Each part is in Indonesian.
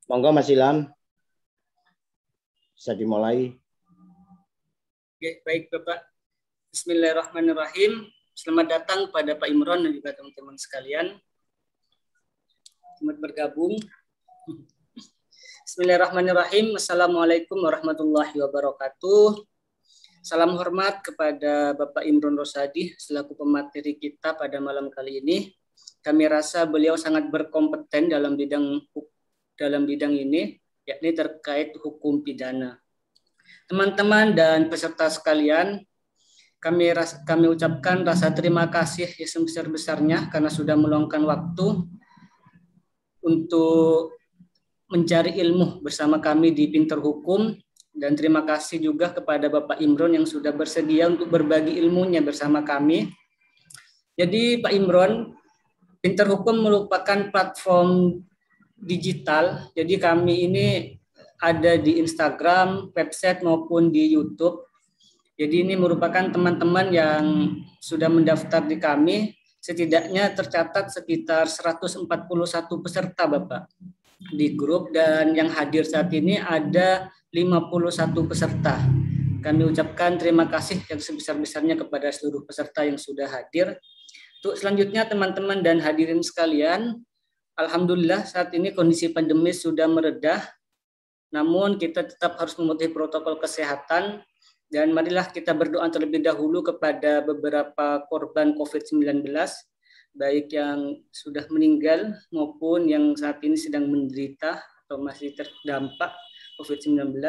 Monggo Mas Ilham, bisa dimulai. Oke, baik Bapak. Bismillahirrahmanirrahim. Selamat datang pada Pak Imron dan juga teman-teman sekalian. Selamat bergabung. Bismillahirrahmanirrahim. Assalamualaikum warahmatullahi wabarakatuh. Salam hormat kepada Bapak Imron Rosadi selaku pemateri kita pada malam kali ini. Kami rasa beliau sangat berkompeten dalam bidang ini, yakni terkait hukum pidana. Teman-teman dan peserta sekalian, kami ucapkan rasa terima kasih yang sebesar-besarnya karena sudah meluangkan waktu untuk mencari ilmu bersama kami di Pinter Hukum, dan terima kasih juga kepada Bapak Imron yang sudah bersedia untuk berbagi ilmunya bersama kami. Jadi Pak Imron, Pinter Hukum merupakan platform digital, jadi kami ini ada di Instagram, website maupun di YouTube. Jadi ini merupakan teman-teman yang sudah mendaftar di kami, setidaknya tercatat sekitar 141 peserta Bapak di grup, dan yang hadir saat ini ada 51 peserta. Kami ucapkan terima kasih yang sebesar-besarnya kepada seluruh peserta yang sudah hadir. Untuk selanjutnya teman-teman dan hadirin sekalian, alhamdulillah saat ini kondisi pandemi sudah meredah, namun kita tetap harus mematuhi protokol kesehatan, dan marilah kita berdoa terlebih dahulu kepada beberapa korban COVID-19, baik yang sudah meninggal maupun yang saat ini sedang menderita atau masih terdampak COVID-19.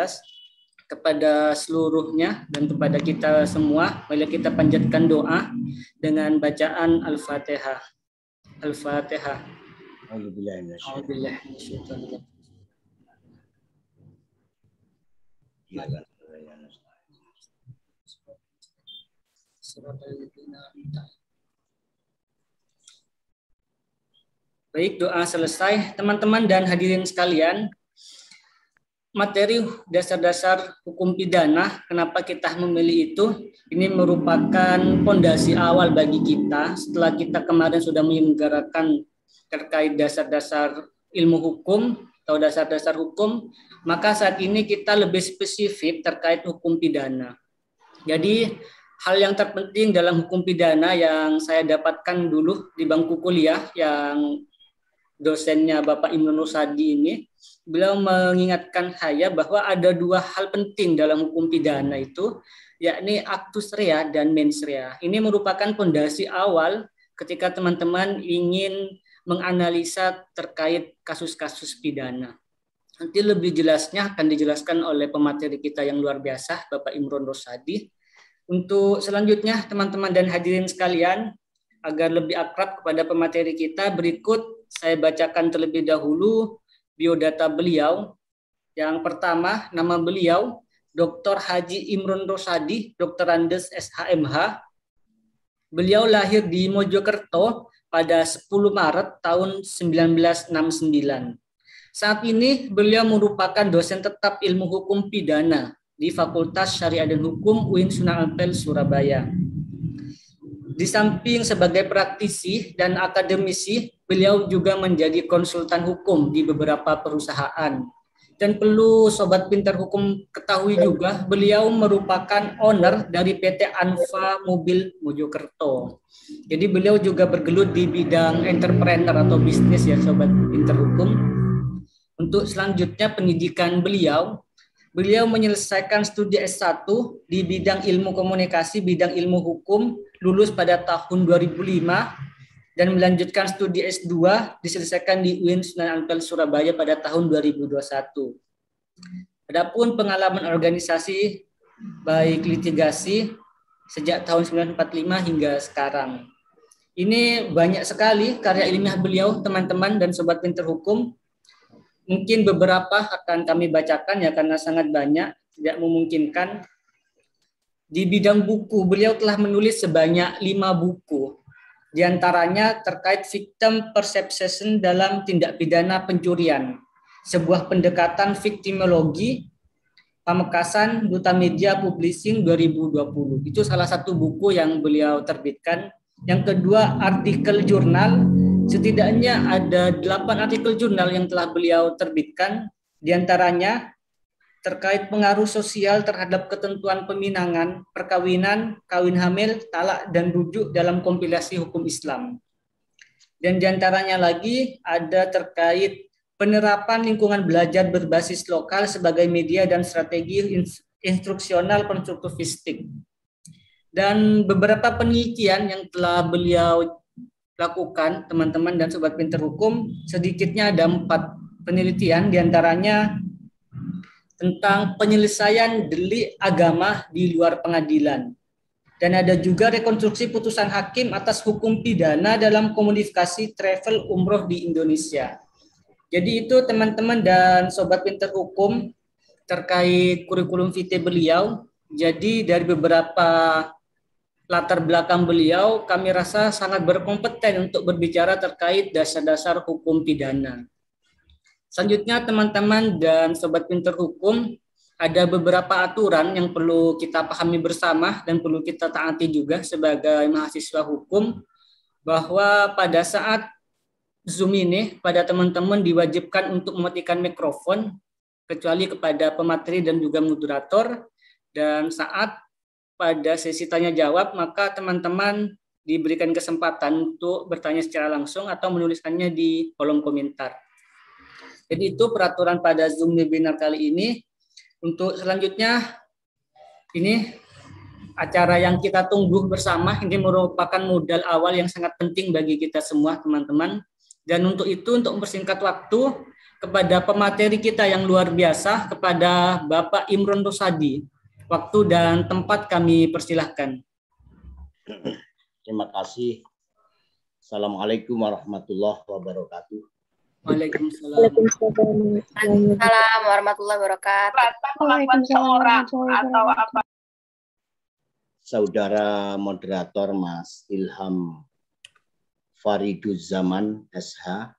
Kepada seluruhnya dan kepada kita semua, marilah kita panjatkan doa dengan bacaan Al-Fatihah. Al-Fatihah. Baik, doa selesai. Teman-teman dan hadirin sekalian, materi dasar-dasar hukum pidana, kenapa kita memilih itu? Ini merupakan fondasi awal bagi kita setelah kita kemarin sudah menyelenggarakan terkait dasar-dasar ilmu hukum atau dasar-dasar hukum, maka saat ini kita lebih spesifik terkait hukum pidana. Jadi hal yang terpenting dalam hukum pidana yang saya dapatkan dulu di bangku kuliah, yang dosennya Bapak Imron Rosadi ini, beliau mengingatkan saya bahwa ada dua hal penting dalam hukum pidana itu, yakni actus rea dan mens rea. Ini merupakan fondasi awal ketika teman-teman ingin menganalisa terkait kasus-kasus pidana. Nanti lebih jelasnya akan dijelaskan oleh pemateri kita yang luar biasa, Bapak Imron Rosadi. Untuk selanjutnya, teman-teman dan hadirin sekalian, agar lebih akrab kepada pemateri kita, berikut saya bacakan terlebih dahulu biodata beliau. Yang pertama, nama beliau Dr. Haji Imron Rosadi, Dr. Andes SHMH. Beliau lahir di Mojokerto pada 10 Maret tahun 1969. Saat ini beliau merupakan dosen tetap ilmu hukum pidana di Fakultas Syariah dan Hukum UIN Sunan Ampel, Surabaya. Di samping sebagai praktisi dan akademisi, beliau juga menjadi konsultan hukum di beberapa perusahaan. Dan perlu Sobat Pinter Hukum ketahui juga, beliau merupakan owner dari PT Anfa Mobil Mojokerto. Jadi beliau juga bergelut di bidang entrepreneur atau bisnis ya Sobat Pinter Hukum. Untuk selanjutnya pendidikan beliau menyelesaikan studi S1 di bidang ilmu komunikasi, bidang ilmu hukum, lulus pada tahun 2005, dan melanjutkan studi S2 diselesaikan di UIN Sunan Ampel Surabaya pada tahun 2021. Adapun pengalaman organisasi baik litigasi sejak tahun 1945 hingga sekarang. Ini banyak sekali karya ilmiah beliau, teman-teman dan Sobat Pinter Hukum. Mungkin beberapa akan kami bacakan ya karena sangat banyak, tidak memungkinkan. Di bidang buku, beliau telah menulis sebanyak 5 buku. Di antaranya terkait victim perception dalam tindak pidana pencurian, sebuah pendekatan victimologi, Pamekasan Duta Media Publishing 2020. Itu salah satu buku yang beliau terbitkan. Yang kedua, artikel jurnal. Setidaknya ada 8 artikel jurnal yang telah beliau terbitkan. Di antaranya terkait pengaruh sosial terhadap ketentuan peminangan, perkawinan, kawin hamil, talak, dan rujuk dalam kompilasi hukum Islam. Dan di antaranya lagi ada terkait penerapan lingkungan belajar berbasis lokal sebagai media dan strategi instruksional konstruktivistik. Dan beberapa penelitian yang telah beliau lakukan, teman-teman dan sobat pinter hukum, sedikitnya ada 4 penelitian, diantaranya tentang penyelesaian delik agama di luar pengadilan. Dan ada juga rekonstruksi putusan hakim atas hukum pidana dalam komunikasi travel umroh di Indonesia. Jadi itu teman-teman dan sobat pinter hukum terkait kurikulum vitae beliau. Jadi dari beberapa latar belakang beliau, kami rasa sangat berkompeten untuk berbicara terkait dasar-dasar hukum pidana. Selanjutnya teman-teman dan sobat pinter hukum, ada beberapa aturan yang perlu kita pahami bersama dan perlu kita taati juga sebagai mahasiswa hukum, bahwa pada saat Zoom ini, pada teman-teman diwajibkan untuk mematikan mikrofon, kecuali kepada pemateri dan juga moderator. Dan saat pada sesi tanya jawab, maka teman-teman diberikan kesempatan untuk bertanya secara langsung atau menuliskannya di kolom komentar. Jadi itu peraturan pada Zoom webinar kali ini. Untuk selanjutnya, ini acara yang kita tunggu bersama, ini merupakan modal awal yang sangat penting bagi kita semua, teman-teman. Dan untuk itu, untuk mempersingkat waktu, kepada pemateri kita yang luar biasa, kepada Bapak Imron Rosadi, waktu dan tempat kami persilahkan. Terima kasih. Assalamualaikum warahmatullahi wabarakatuh. Waalaikumsalam. Waalaikumsalam warahmatullahi wabarakatuh. Saudara moderator Mas Ilham Fariduzzaman SH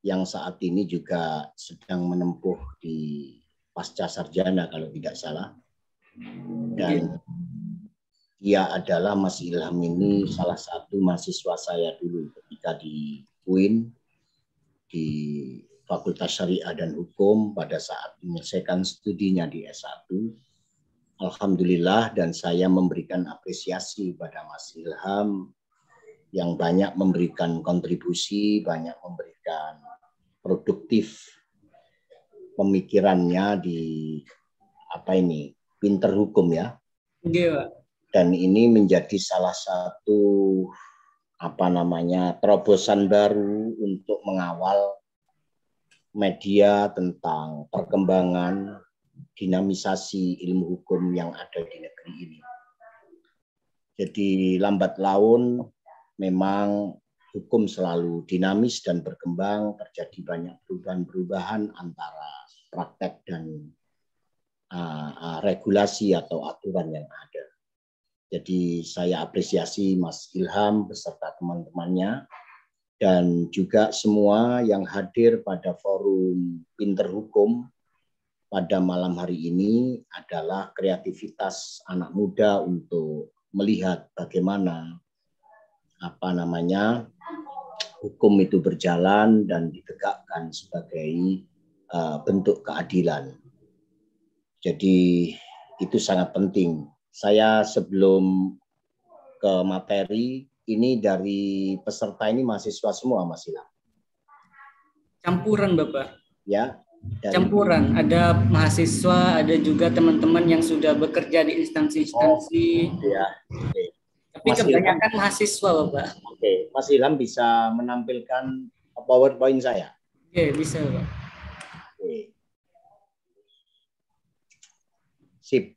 yang saat ini juga sedang menempuh di pasca sarjana kalau tidak salah, dan dia adalah Mas Ilham ini salah satu mahasiswa saya dulu ketika di UIN di Fakultas Syariah dan Hukum pada saat menyelesaikan studinya di S1. Alhamdulillah, dan saya memberikan apresiasi pada Mas Ilham yang banyak memberikan kontribusi, banyak memberikan produktif pemikirannya di pinter hukum ya. Iya. Dan ini menjadi salah satu terobosan baru untuk mengawal media tentang perkembangan dinamisasi ilmu hukum yang ada di negeri ini. Jadi lambat laun memang hukum selalu dinamis dan berkembang, terjadi banyak perubahan-perubahan antara praktek dan regulasi atau aturan yang ada. Jadi saya apresiasi Mas Ilham beserta teman-temannya dan juga semua yang hadir pada forum Pinter Hukum pada malam hari ini adalah kreativitas anak muda untuk melihat bagaimana hukum itu berjalan dan ditegakkan sebagai bentuk keadilan. Jadi itu sangat penting. Saya sebelum ke materi, ini dari peserta ini mahasiswa semua, Mas Ilham? Campuran, Bapak. Ya. Campuran, ada mahasiswa, ada juga teman-teman yang sudah bekerja di instansi-instansi. Ya. Okay. Tapi Mas kebanyakan Ilham, mahasiswa, Bapak. Oke, Mas Ilham bisa menampilkan PowerPoint saya? Oke, bisa, Pak. Oke. Sip.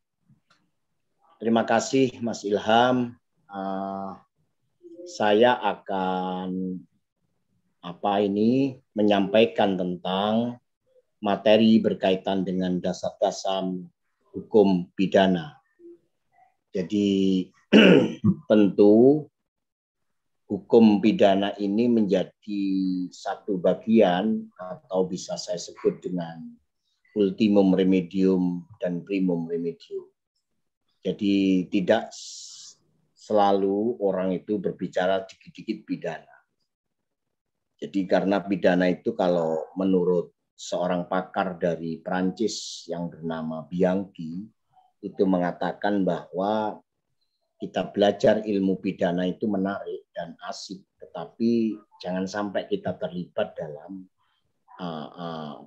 Terima kasih, Mas Ilham. Saya akan menyampaikan tentang materi berkaitan dengan dasar-dasar hukum pidana. Jadi tentu hukum pidana ini menjadi satu bagian atau bisa saya sebut dengan ultimum remedium dan primum remedium. Jadi tidak selalu orang itu berbicara dikit-dikit pidana. Jadi karena pidana itu kalau menurut seorang pakar dari Prancis yang bernama Bianchi itu mengatakan bahwa kita belajar ilmu pidana itu menarik dan asik, tetapi jangan sampai kita terlibat dalam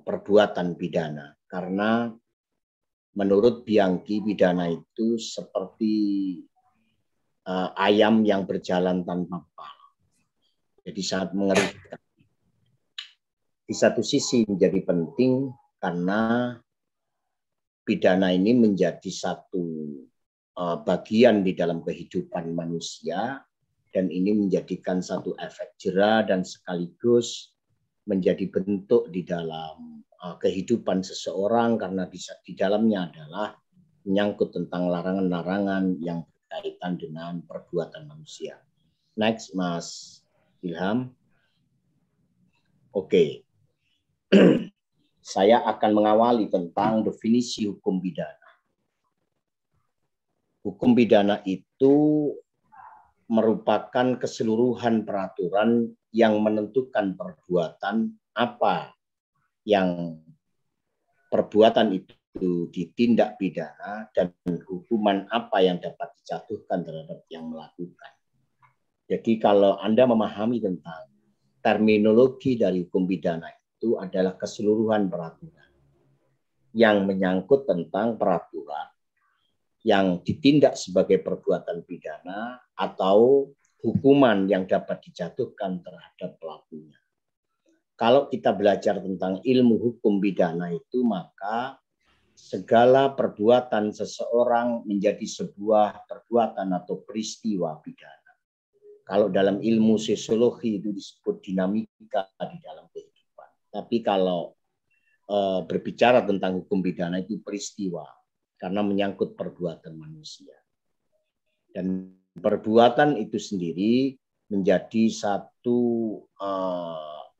perbuatan pidana. Karena menurut Bianchi pidana itu seperti ayam yang berjalan tanpa kepala. Jadi sangat mengerikan. Di satu sisi menjadi penting karena pidana ini menjadi satu bagian di dalam kehidupan manusia dan ini menjadikan satu efek jera dan sekaligus menjadi bentuk di dalam kehidupan seseorang karena di dalamnya adalah menyangkut tentang larangan-larangan yang berkaitan dengan perbuatan manusia. Next, Mas Ilham. Oke. Saya akan mengawali tentang definisi hukum pidana. Hukum pidana itu merupakan keseluruhan peraturan yang menentukan perbuatan apa yang perbuatan itu ditindak pidana dan hukuman apa yang dapat dijatuhkan terhadap yang melakukan. Jadi kalau Anda memahami tentang terminologi dari hukum pidana itu adalah keseluruhan peraturan yang menyangkut tentang peraturan yang ditindak sebagai perbuatan pidana atau hukuman yang dapat dijatuhkan terhadap pelakunya. Kalau kita belajar tentang ilmu hukum pidana itu, maka segala perbuatan seseorang menjadi sebuah perbuatan atau peristiwa pidana. Kalau dalam ilmu sosiologi itu disebut dinamika di dalam kehidupan. Tapi kalau berbicara tentang hukum pidana itu peristiwa karena menyangkut perbuatan manusia. Dan perbuatan itu sendiri menjadi satu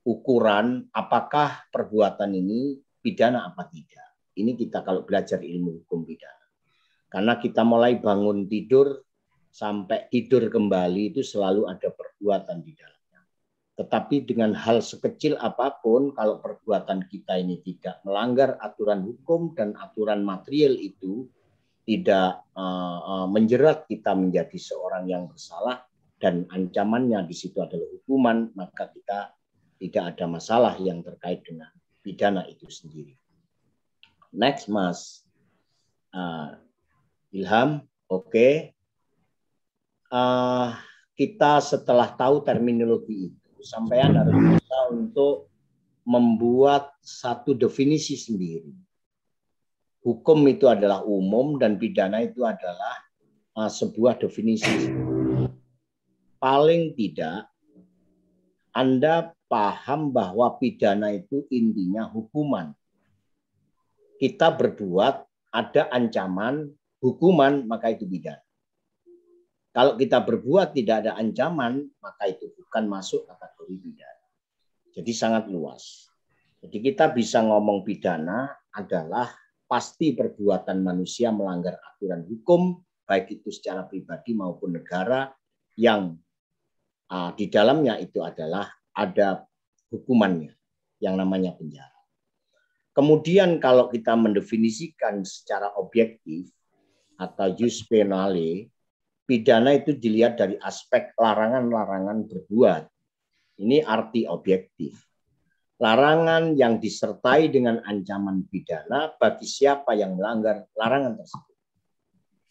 ukuran apakah perbuatan ini pidana apa tidak. Ini kita kalau belajar ilmu hukum pidana. Karena kita mulai bangun tidur sampai tidur kembali itu selalu ada perbuatan di dalamnya. Tetapi dengan hal sekecil apapun, kalau perbuatan kita ini tidak melanggar aturan hukum dan aturan material itu tidak menjerat kita menjadi seorang yang bersalah dan ancamannya di situ adalah hukuman, maka kita tidak ada masalah yang terkait dengan pidana itu sendiri. Next, Mas Ilham. Oke. Kita setelah tahu terminologi itu, sampean harus bisa untuk membuat satu definisi sendiri. Hukum itu adalah umum dan pidana itu adalah sebuah definisi. Paling tidak Anda paham bahwa pidana itu intinya hukuman. Kita berbuat, ada ancaman, hukuman, maka itu pidana. Kalau kita berbuat tidak ada ancaman, maka itu bukan masuk kategori pidana. Jadi sangat luas. Jadi kita bisa ngomong pidana adalah pasti perbuatan manusia melanggar aturan hukum, baik itu secara pribadi maupun negara, yang di dalamnya itu adalah ada hukumannya, yang namanya penjara. Kemudian kalau kita mendefinisikan secara objektif atau jus penale, pidana itu dilihat dari aspek larangan-larangan berbuat. Ini arti objektif. Larangan yang disertai dengan ancaman pidana bagi siapa yang melanggar larangan tersebut.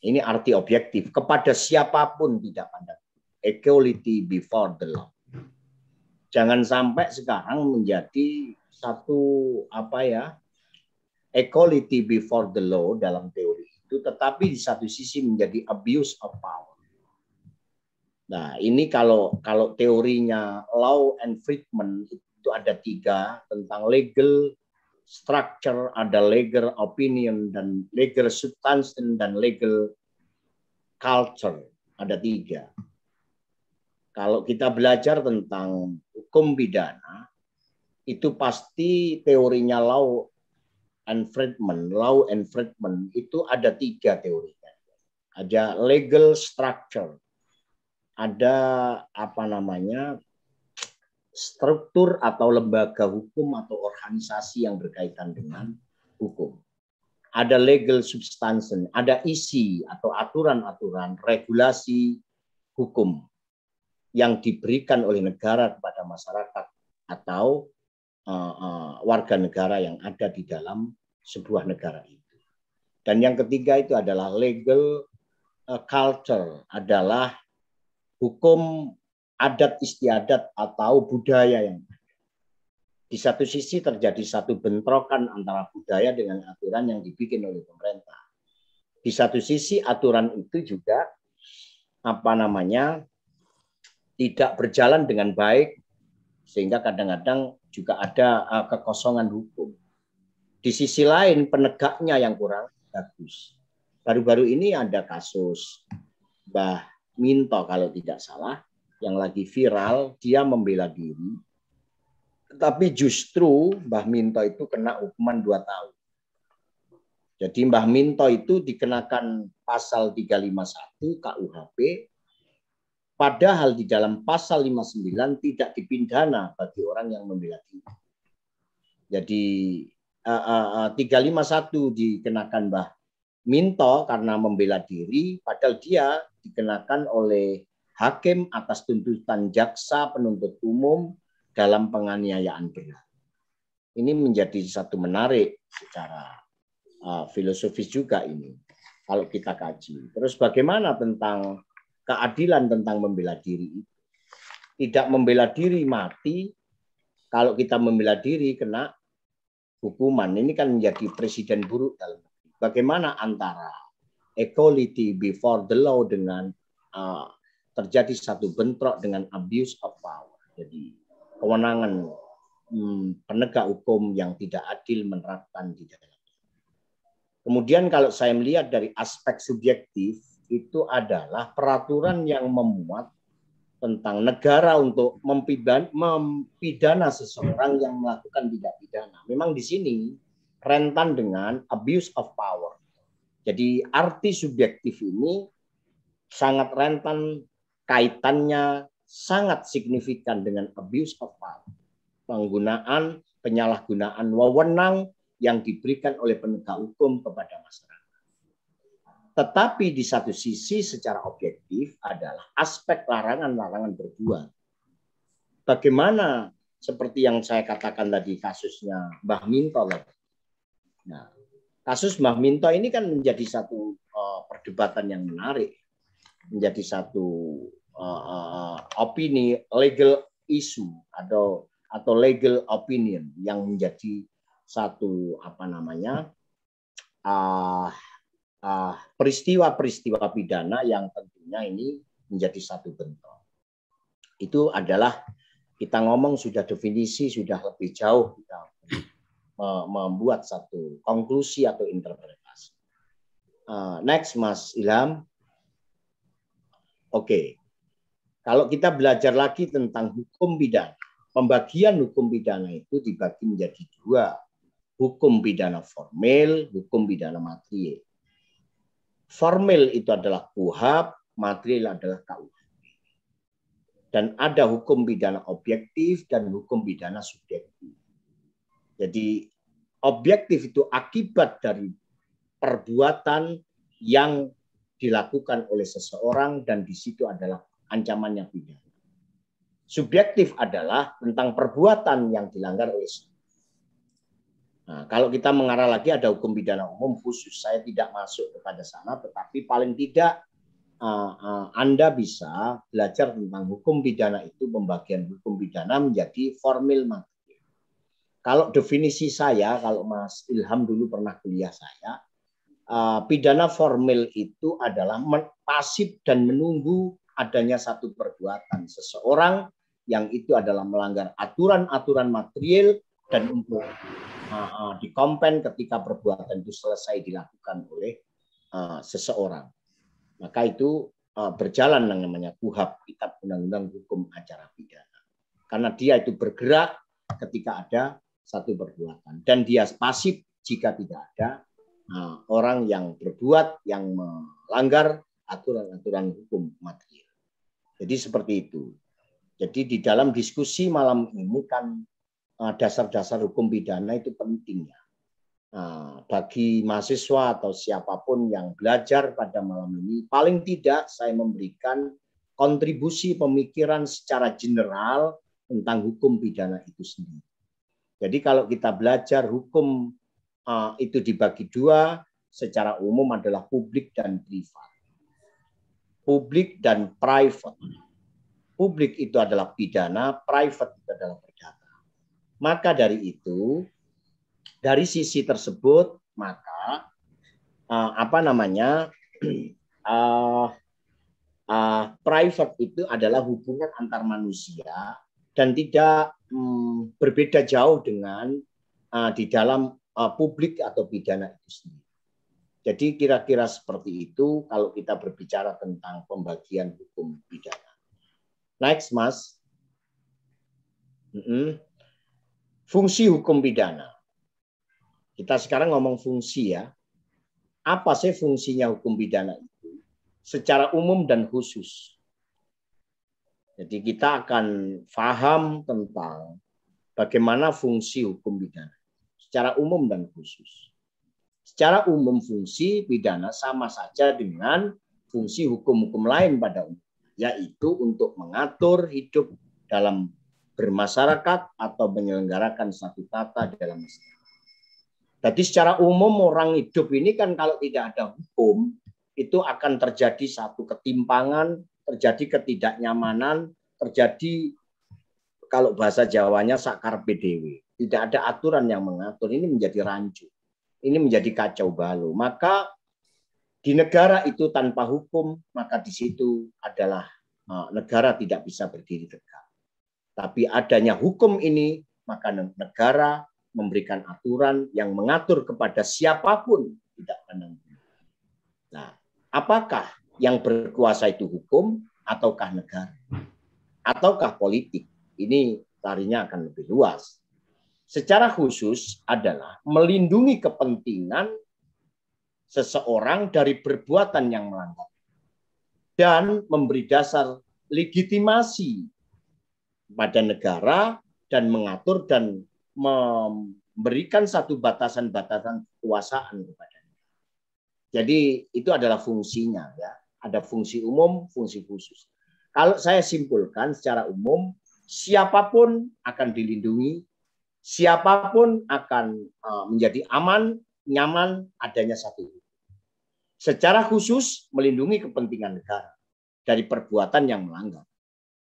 Ini arti objektif. Kepada siapapun tidak pandang. Equality before the law. Jangan sampai sekarang menjadi satu equality before the law dalam teori itu, tetapi di satu sisi menjadi abuse of power. Nah, ini kalau teorinya Law and Friedman itu ada 3 tentang legal structure, ada legal opinion dan legal substance dan legal culture, ada 3. Kalau kita belajar tentang hukum pidana itu pasti teorinya Law law enforcement itu ada 3 teorinya. Ada legal structure, ada struktur atau lembaga hukum atau organisasi yang berkaitan dengan hukum. Ada legal substance, ada isi atau aturan-aturan regulasi hukum yang diberikan oleh negara kepada masyarakat atau warga negara yang ada di dalam sebuah negara itu. Dan yang ketiga itu adalah legal culture, adalah hukum adat istiadat atau budaya yang ada. Di satu sisi terjadi satu bentrokan antara budaya dengan aturan yang dibikin oleh pemerintah. Di satu sisi aturan itu juga tidak berjalan dengan baik, sehingga kadang-kadang juga ada kekosongan hukum. Di sisi lain penegaknya yang kurang bagus. Baru-baru ini ada kasus Mbah Minto kalau tidak salah, yang lagi viral, dia membela diri. Tapi justru Mbah Minto itu kena hukuman 2 tahun. Jadi Mbah Minto itu dikenakan pasal 351 KUHP, padahal di dalam pasal 59 tidak dipidana bagi orang yang membela diri. Jadi 351 dikenakan Mbah Minto karena membela diri, padahal dia dikenakan oleh hakim atas tuntutan jaksa penuntut umum dalam penganiayaan berat. Ini menjadi satu menarik secara filosofis juga ini kalau kita kaji. Terus bagaimana tentang keadilan tentang membela diri itu? Tidak membela diri mati, kalau kita membela diri kena hukuman. Ini kan menjadi presiden buruk dalam negeri. Bagaimana antara equality before the law dengan terjadi satu bentrok dengan abuse of power. Jadi kewenangan penegak hukum yang tidak adil menerapkan di dalam. Kemudian kalau saya melihat dari aspek subjektif, itu adalah peraturan yang memuat tentang negara untuk mempidana seseorang yang melakukan tindak pidana. Memang di sini rentan dengan abuse of power. Jadi arti subjektif ini sangat rentan, kaitannya sangat signifikan dengan abuse of power. Penyalahgunaan wewenang yang diberikan oleh penegak hukum kepada masyarakat. Tetapi di satu sisi secara objektif adalah aspek larangan-larangan berbuat. Bagaimana seperti yang saya katakan tadi kasusnya Mbah Minto. Nah, kasus Mbah Minto ini kan menjadi satu perdebatan yang menarik, menjadi satu opini, legal issue atau legal opinion yang menjadi satu peristiwa-peristiwa pidana yang tentunya ini menjadi satu bentrok. Itu adalah kita ngomong sudah definisi, sudah lebih jauh kita membuat satu konklusi atau interpretasi. Next, Mas Ilham. Oke. Kalau kita belajar lagi tentang hukum pidana, pembagian hukum pidana itu dibagi menjadi 2. Hukum pidana formil, hukum pidana material. Formil itu adalah KUHP, material adalah KUHP. Dan ada hukum pidana objektif dan hukum pidana subjektif. Jadi objektif itu akibat dari perbuatan yang dilakukan oleh seseorang dan di situ adalah ancamannya pidana. Subjektif adalah tentang perbuatan yang dilanggar oleh seseorang. Nah, kalau kita mengarah lagi ada hukum pidana umum khusus, saya tidak masuk kepada sana, tetapi paling tidak Anda bisa belajar tentang hukum pidana itu, pembagian hukum pidana menjadi formil material. Kalau definisi saya, kalau Mas Ilham dulu pernah kuliah saya, pidana formil itu adalah pasif dan menunggu adanya satu perbuatan seseorang yang itu adalah melanggar aturan-aturan material dan untuk dikompen ketika perbuatan itu selesai dilakukan oleh seseorang. Maka itu berjalan yang namanya KUHP, Kitab Undang-Undang Hukum Acara Pidana. Karena dia itu bergerak ketika ada satu perbuatan. Dan dia pasif jika tidak ada orang yang berbuat, yang melanggar aturan-aturan hukum material. Jadi seperti itu. Jadi di dalam diskusi malam ini kan dasar-dasar hukum pidana itu pentingnya. Bagi mahasiswa atau siapapun yang belajar pada malam ini, paling tidak saya memberikan kontribusi pemikiran secara general tentang hukum pidana itu sendiri. Jadi kalau kita belajar hukum itu dibagi dua, secara umum adalah publik dan privat. Publik dan private. Publik itu adalah pidana, private itu adalah perdata. Maka dari itu, dari sisi tersebut, maka private itu adalah hubungan antar manusia dan tidak berbeda jauh dengan di dalam publik atau pidana itu sendiri. Jadi kira-kira seperti itu kalau kita berbicara tentang pembagian hukum pidana. Next, Mas. Fungsi hukum pidana. Kita sekarang ngomong fungsi ya. Apa sih fungsinya hukum pidana itu? Secara umum dan khusus. Jadi kita akan paham tentang bagaimana fungsi hukum pidana. Secara umum dan khusus. Secara umum fungsi pidana sama saja dengan fungsi hukum-hukum lain pada umumnya. Yaitu untuk mengatur hidup dalam bermasyarakat atau menyelenggarakan satu tata dalam masyarakat. Jadi secara umum orang hidup ini kan kalau tidak ada hukum, itu akan terjadi satu ketimpangan, terjadi ketidaknyamanan, terjadi kalau bahasa Jawanya sakar PDW. Tidak ada aturan yang mengatur, ini menjadi rancu. Ini menjadi kacau balau. Maka di negara itu tanpa hukum, maka di situ adalah negara tidak bisa berdiri tegak. Tapi adanya hukum ini, maka negara memberikan aturan yang mengatur kepada siapapun tidak pandang bulu. Nah, apakah yang berkuasa itu hukum ataukah negara? Ataukah politik? Ini larinya akan lebih luas. Secara khusus adalah melindungi kepentingan seseorang dari perbuatan yang melanggar dan memberi dasar legitimasi pada negara dan mengatur dan memberikan satu batasan-batasan kekuasaan kepadanya. Jadi itu adalah fungsinya ya. Ada fungsi umum, fungsi khusus. Kalau saya simpulkan secara umum, siapapun akan dilindungi, siapapun akan menjadi aman, nyaman adanya satu. Secara khusus melindungi kepentingan negara dari perbuatan yang melanggar.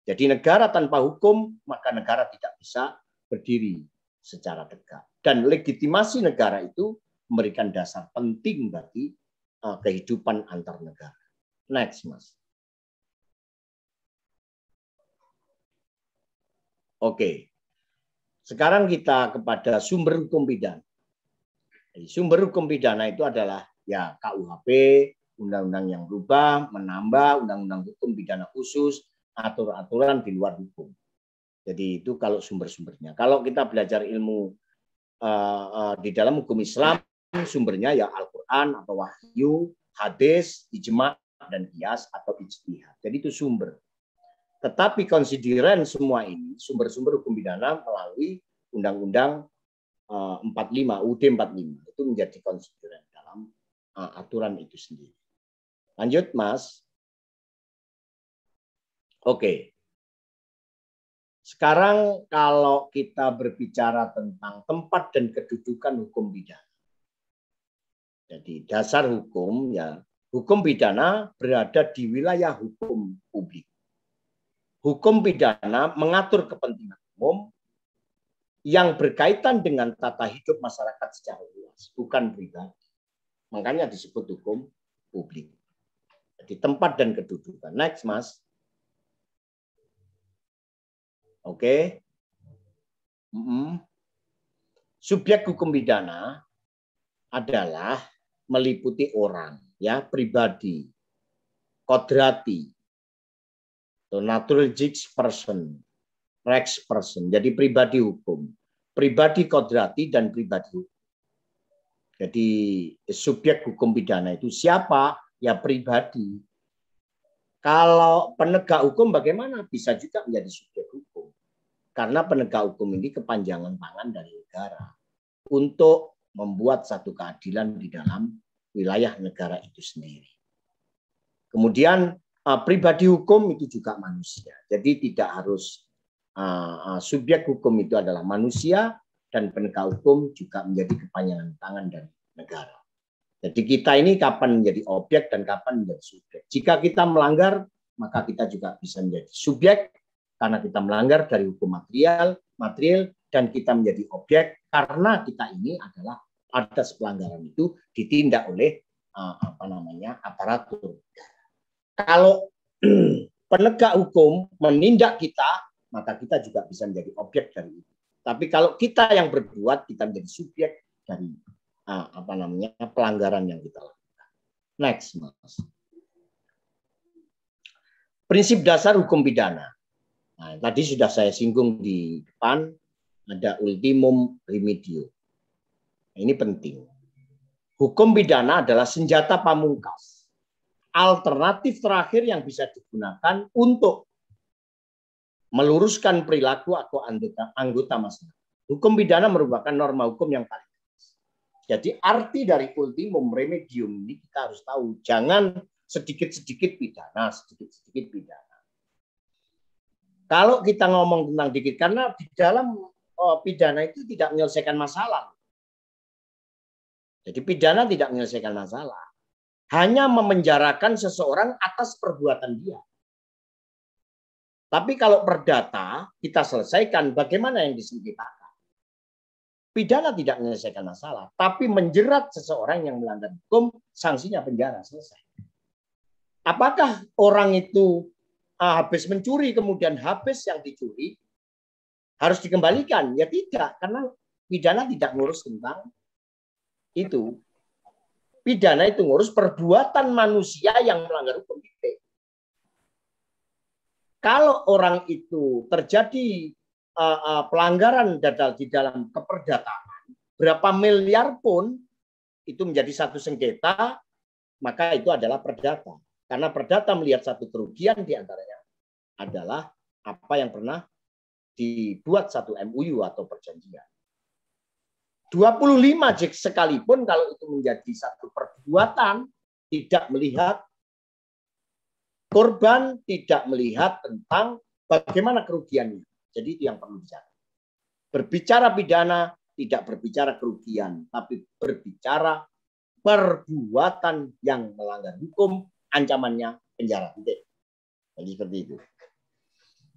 Jadi negara tanpa hukum, maka negara tidak bisa berdiri secara tegak. Dan legitimasi negara itu memberikan dasar penting bagi kehidupan antar negara. Next, Mas. Oke. Sekarang kita kepada sumber hukum pidana. Jadi, sumber hukum pidana itu adalah ya KUHP, undang-undang yang berubah, menambah undang-undang hukum pidana khusus, aturan-aturan di luar hukum. Jadi itu kalau sumber-sumbernya. Kalau kita belajar ilmu di dalam hukum Islam, sumbernya ya Al-Quran atau Wahyu, hadis, ijma' dan qiyas atau ijtihad. Jadi itu sumber. Tetapi konsideran semua ini, sumber-sumber hukum pidana melalui Undang-Undang 45, UUD 45. Itu menjadi konsideran dalam aturan itu sendiri. Lanjut, Mas. Oke. Sekarang kalau kita berbicara tentang tempat dan kedudukan hukum pidana. Jadi dasar hukum ya, hukum pidana berada di wilayah hukum publik. Hukum pidana mengatur kepentingan umum yang berkaitan dengan tata hidup masyarakat secara luas, bukan pribadi. Makanya disebut hukum publik. Jadi tempat dan kedudukan. Next, Mas. Oke. Subjek hukum pidana adalah meliputi orang, ya, pribadi, kodrati, naturalistic person, rex person. Jadi pribadi hukum, pribadi kodrati dan pribadi hukum. Jadi subjek hukum pidana itu siapa? Ya pribadi. Kalau penegak hukum bagaimana? Bisa juga menjadi subjek hukum. Karena penegak hukum ini kepanjangan tangan dari negara untuk membuat satu keadilan di dalam wilayah negara itu sendiri. Kemudian pribadi hukum itu juga manusia. Jadi tidak harus subjek hukum itu adalah manusia dan penegak hukum juga menjadi kepanjangan tangan dari negara. Jadi kita ini kapan menjadi objek dan kapan menjadi subjek. Jika kita melanggar, maka kita juga bisa menjadi subjek karena kita melanggar dari hukum material, dan kita menjadi objek karena kita ini adalah atas pelanggaran itu ditindak oleh aparatur. Kalau penegak hukum menindak kita, maka kita juga bisa menjadi objek dari itu. Tapi kalau kita yang berbuat, kita menjadi subjek dari pelanggaran yang kita lakukan. Next, Mas. Prinsip dasar hukum pidana. Nah, tadi sudah saya singgung di depan, ada ultimum remedium. Ini penting. Hukum pidana adalah senjata pamungkas, alternatif terakhir yang bisa digunakan untuk meluruskan perilaku atau anggota masyarakat. Hukum pidana merupakan norma hukum yang paling. Jadi arti dari ultimum remedium ini kita harus tahu. Jangan sedikit-sedikit pidana, sedikit-sedikit pidana. Kalau kita ngomong tentang dikit, karena di dalam pidana itu tidak menyelesaikan masalah. Jadi pidana tidak menyelesaikan masalah. Hanya memenjarakan seseorang atas perbuatan dia. Tapi kalau perdata kita selesaikan, bagaimana yang disengketakan? Pidana tidak menyelesaikan masalah, tapi menjerat seseorang yang melanggar hukum, sanksinya penjara, selesai. Apakah orang itu habis mencuri, kemudian habis yang dicuri, harus dikembalikan? Ya tidak, karena pidana tidak ngurus tentang itu. Pidana itu ngurus perbuatan manusia yang melanggar hukum. Kalau orang itu terjadi pelanggaran di dalam keperdataan, berapa miliar pun itu menjadi satu sengketa, maka itu adalah perdata. Karena perdata melihat satu kerugian diantaranya adalah apa yang pernah dibuat satu MOU atau perjanjian. 25 sekalipun kalau itu menjadi satu perbuatan, tidak melihat korban, tidak melihat tentang bagaimana kerugiannya. Jadi itu yang perlu bicara. Berbicara pidana tidak berbicara kerugian, tapi berbicara perbuatan yang melanggar hukum, ancamannya penjara. Jadi seperti itu.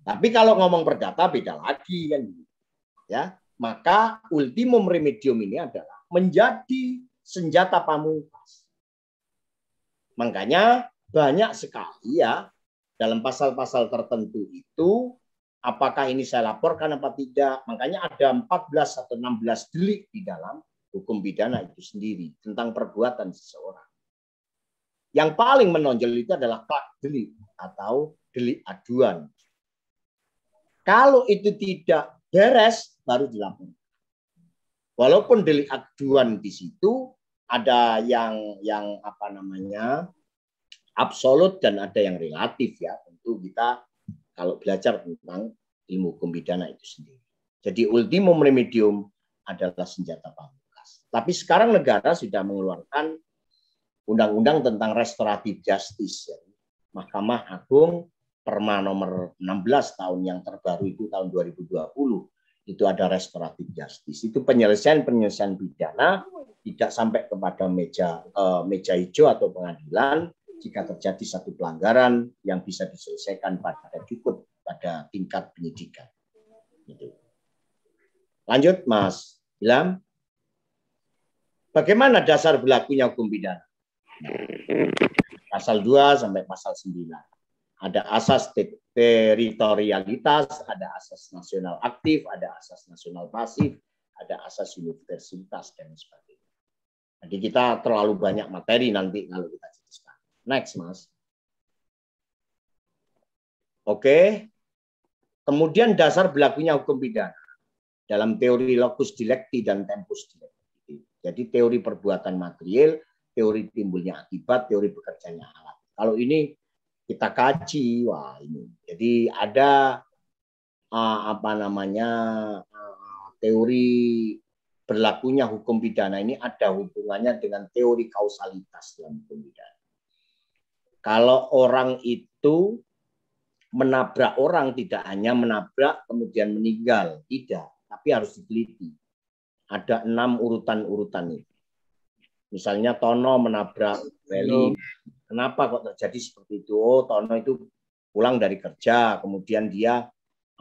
Tapi kalau ngomong perdata beda lagi kan, ya. Maka ultimum remedium ini adalah menjadi senjata pamungkas. Makanya banyak sekali ya dalam pasal-pasal tertentu itu, apakah ini saya laporkan apa tidak. Makanya ada 14 atau 16 delik di dalam hukum pidana itu sendiri tentang perbuatan seseorang. Yang paling menonjol itu adalah klak delik atau delik aduan. Kalau itu tidak beres, baru dilaporkan. Walaupun delik aduan di situ ada yang absolut dan ada yang relatif ya. Tentu kita kalau belajar tentang ilmu hukum pidana itu sendiri. Jadi ultimum remedium adalah senjata pamungkas. Tapi sekarang negara sudah mengeluarkan undang-undang tentang restoratif justice. Ya. Mahkamah Agung Perma nomor 16 tahun yang terbaru itu tahun 2020 itu ada restoratif justice. Itu penyelesaian pidana tidak sampai kepada meja hijau atau pengadilan jika terjadi satu pelanggaran yang bisa diselesaikan cukup pada tingkat penyidikan. Gitu. Lanjut, Mas Ilham. Bagaimana dasar berlakunya hukum pidana? Pasal 2 sampai pasal 9. Ada asas teritorialitas, ada asas nasional aktif, ada asas nasional pasif, ada asas universitas, dan sebagainya. Jadi kita terlalu banyak materi nanti kalau kita jelaskan. Next, Mas. Oke. Kemudian dasar berlakunya hukum pidana dalam teori locus delecti dan tempus delecti. Jadi teori perbuatan material, teori timbulnya akibat, teori bekerjanya alat. Kalau ini kita kaji, wah ini. Jadi ada teori berlakunya hukum pidana ini ada hubungannya dengan teori kausalitas dalam hukum pidana. Kalau orang itu menabrak orang, tidak hanya menabrak kemudian meninggal, tidak, tapi harus diteliti. Ada 6 urutan-urutan itu. Misalnya Tono menabrak Reli. Kenapa kok terjadi seperti itu? Oh, Tono itu pulang dari kerja, kemudian dia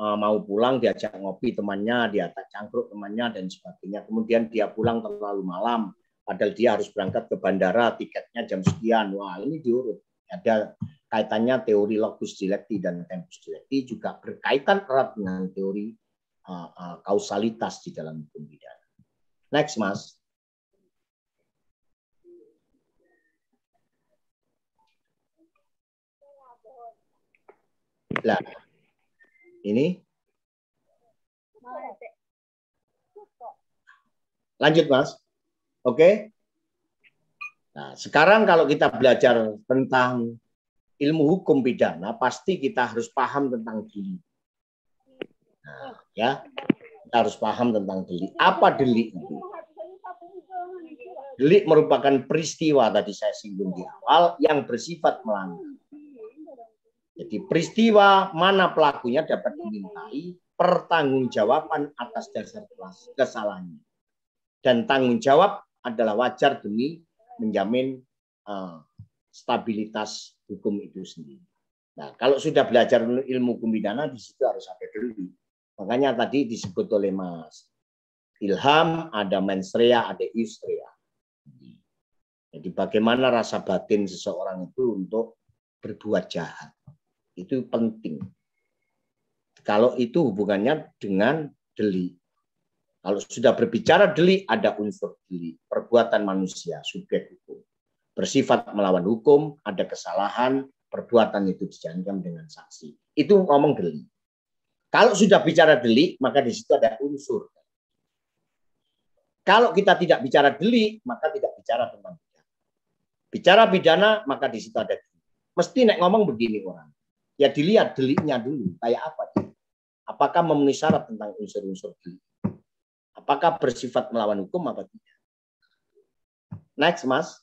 mau pulang, diajak ngopi temannya, diajak cangkruk temannya, dan sebagainya. Kemudian dia pulang terlalu malam, padahal dia harus berangkat ke bandara, tiketnya jam sekian. Wah, ini diurut. Ada kaitannya teori locus delecti dan tempus delecti, juga berkaitan erat dengan teori kausalitas di dalam hukum pidana. Next, Mas. Lah, ini. Lanjut, Mas. Oke. Nah, sekarang kalau kita belajar tentang ilmu hukum pidana, pasti kita harus paham tentang delik. Nah, ya, kita harus paham tentang delik. Apa delik itu? Delik merupakan peristiwa, tadi saya singgung di awal, yang bersifat melanggar. Jadi peristiwa mana pelakunya dapat dimintai pertanggungjawaban atas dasar kesalahannya. Dan tanggung jawab adalah wajar demi menjamin stabilitas hukum itu sendiri. Nah, kalau sudah belajar ilmu hukum pidana, di situ harus ada delik. Makanya tadi disebut oleh Mas Ilham, ada mens rea, ada ius rea. Jadi bagaimana rasa batin seseorang itu untuk berbuat jahat. Itu penting. Kalau itu hubungannya dengan delik. Kalau sudah berbicara delik, ada unsur delik. Perbuatan manusia, subjek hukum. Bersifat melawan hukum, ada kesalahan, perbuatan itu dijalankan dengan sanksi. Itu ngomong delik. Kalau sudah bicara delik, maka di situ ada unsur. Kalau kita tidak bicara delik, maka tidak bicara tentang pidana. Bicara pidana, maka di situ ada delik. Mesti nek ngomong begini orang. Ya dilihat deliknya dulu, kayak apa dia. Apakah memenuhi syarat tentang unsur-unsur delik? Apakah bersifat melawan hukum atau tidak? Next, Mas.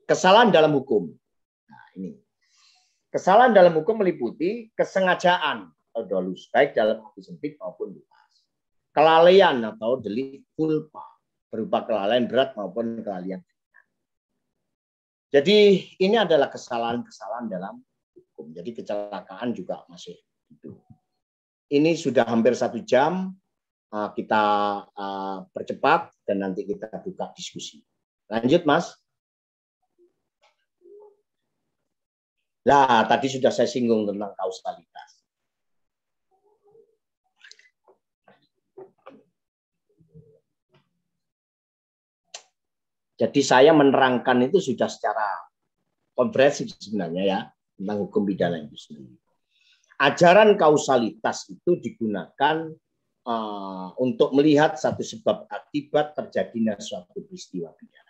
Kesalahan dalam hukum. Nah, ini. Kesalahan dalam hukum meliputi kesengajaan atau dolus, baik dalam arti sempit maupun luas. Kelalaian atau delik culpa, berupa kelalaian berat maupun kelalaian ringan. Jadi ini adalah kesalahan-kesalahan dalam hukum. Jadi kecelakaan juga masih itu. Ini sudah hampir 1 jam, kita percepat dan nanti kita buka diskusi. Lanjut, Mas. Nah, tadi sudah saya singgung tentang kausalitas. Jadi saya menerangkan itu sudah secara komprehensif sebenarnya ya, tentang hukum pidana itu sendiri. Ajaran kausalitas itu digunakan untuk melihat satu sebab akibat terjadinya suatu peristiwa pidana.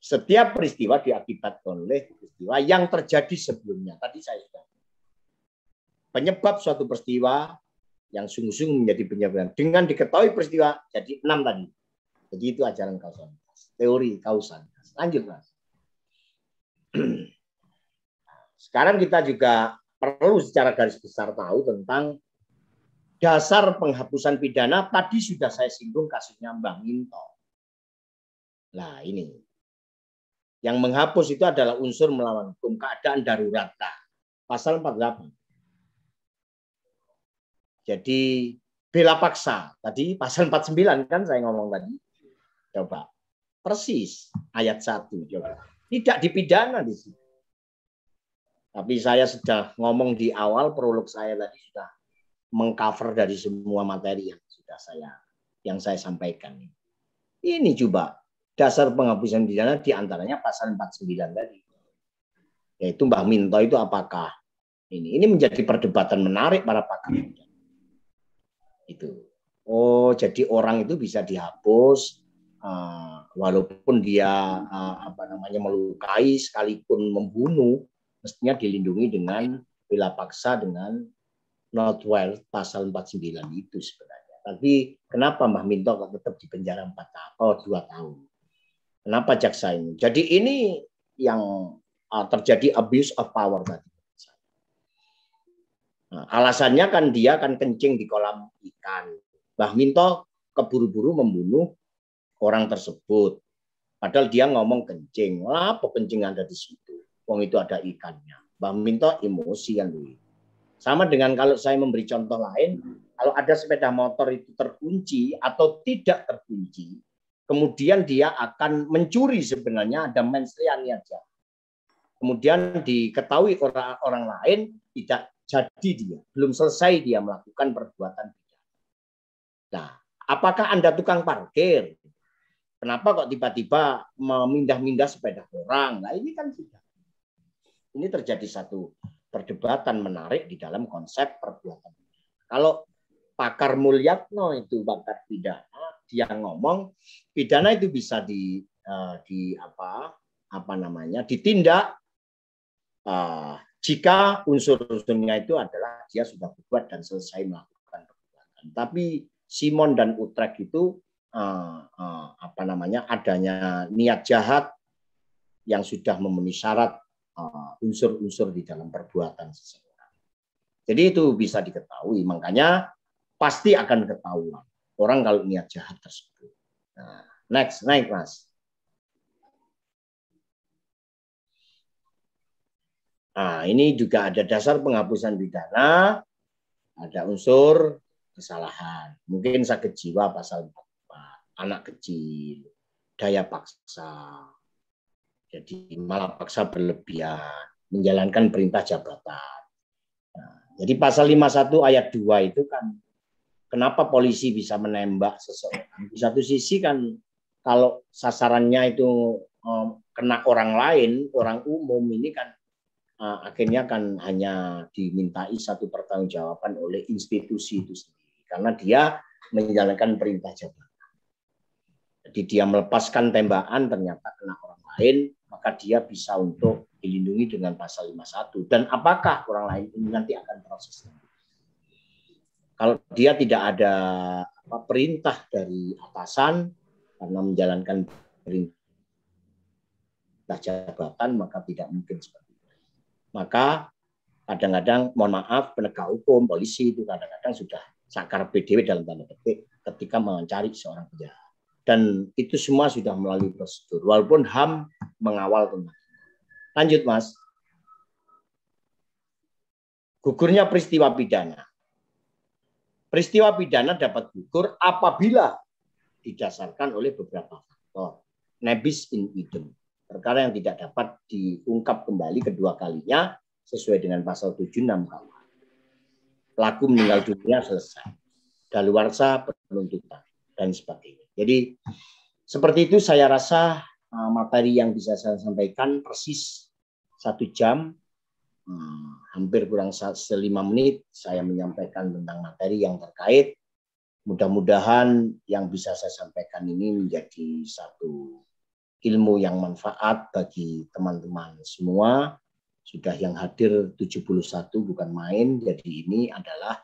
Setiap peristiwa diakibatkan oleh peristiwa yang terjadi sebelumnya. Tadi saya sudah. Penyebab suatu peristiwa yang sungguh-sungguh menjadi penyebab. Dengan diketahui peristiwa, jadi 6 tadi. Jadi itu ajaran kausalitas. Teori kausalitas. Lanjut, Mas. Sekarang kita juga perlu secara garis besar tahu tentang dasar penghapusan pidana. Tadi sudah saya singgung kasusnya Mbah Minto. Nah, ini. Yang menghapus itu adalah unsur melawan hukum, keadaan darurat. Pasal 48. Jadi bela paksa. Tadi pasal 49 kan saya ngomong tadi. Coba. Persis ayat 1. Coba. Tidak dipidana di sini. Tapi saya sudah ngomong di awal, prolog saya tadi sudah mengcover dari semua materi yang saya sampaikan. Ini coba. Dasar penghapusan pidana diantaranya pasal 49 tadi. Yaitu Mbah Minto itu apakah ini menjadi perdebatan menarik para pakar. Itu. Oh, jadi orang itu bisa dihapus walaupun dia melukai sekalipun membunuh, mestinya dilindungi dengan bela paksa dengan not well pasal 49 itu sebenarnya. Tapi kenapa Mbah Minto kok tetap di penjara 2 tahun? Kenapa jaksa ini? Jadi ini yang terjadi abuse of power tadi. Nah, alasannya kan dia kan kencing di kolam ikan. Mbah Minto keburu-buru membunuh orang tersebut. Padahal dia ngomong kencing. Wah, apa kencing ada di situ? Wong itu ada ikannya. Mbah Minto emosi kan dulu. Sama dengan kalau saya memberi contoh lain, kalau ada sepeda motor itu terkunci atau tidak terkunci, kemudian dia akan mencuri sebenarnya ada mensreanya aja. Kemudian diketahui orang lain tidak jadi dia, belum selesai dia melakukan perbuatan pidana. Nah, apakah Anda tukang parkir? Kenapa kok tiba-tiba memindah-mindah sepeda orang? Nah, ini kan tidak. Ini terjadi satu perdebatan menarik di dalam konsep perbuatan. Kalau pakar Mulyatno itu pakar pidana, dia ngomong pidana itu bisa ditindak jika unsur-unsurnya itu adalah dia sudah berbuat dan selesai melakukan perbuatan. Tapi Simon dan Utrecht itu adanya niat jahat yang sudah memenuhi syarat unsur-unsur di dalam perbuatan seseorang. Jadi itu bisa diketahui, makanya pasti akan ketahuan orang kalau niat jahat tersebut. Nah, naik Mas. Nah, ini juga ada dasar penghapusan pidana, ada unsur kesalahan. Mungkin sakit jiwa pasal 44, anak kecil, daya paksa. Jadi malah paksa berlebihan, menjalankan perintah jabatan. Nah, jadi pasal 51 ayat 2 itu kan kenapa polisi bisa menembak seseorang. Di satu sisi kan kalau sasarannya itu kena orang lain, orang umum ini kan akhirnya kan hanya dimintai satu pertanggungjawaban oleh institusi itu sendiri karena dia menjalankan perintah jabatan. Jadi dia melepaskan tembakan ternyata kena orang lain, maka dia bisa untuk dilindungi dengan pasal 51. Dan apakah orang lain ini nanti akan proses nanti? Kalau dia tidak ada perintah dari atasan karena menjalankan perintah jabatan, maka tidak mungkin seperti itu. Maka kadang-kadang, mohon maaf, penegak hukum, polisi itu kadang-kadang sudah sakar PDW dalam tanda petik ketika mencari seorang penjahat. Dan itu semua sudah melalui prosedur, walaupun HAM mengawal tentang. Lanjut, Mas. Gugurnya peristiwa pidana. Peristiwa pidana dapat gugur apabila didasarkan oleh beberapa faktor. Nebis in idem. Perkara yang tidak dapat diungkap kembali kedua kalinya sesuai dengan pasal 76 KUH. Pelaku meninggal dunia selesai. Daluarsa penuntutan dan sebagainya. Jadi seperti itu saya rasa materi yang bisa saya sampaikan persis 1 jam, hampir kurang 5 menit saya menyampaikan tentang materi yang terkait. Mudah-mudahan yang bisa saya sampaikan ini menjadi satu ilmu yang manfaat bagi teman-teman semua. Sudah yang hadir 71 bukan main. Jadi ini adalah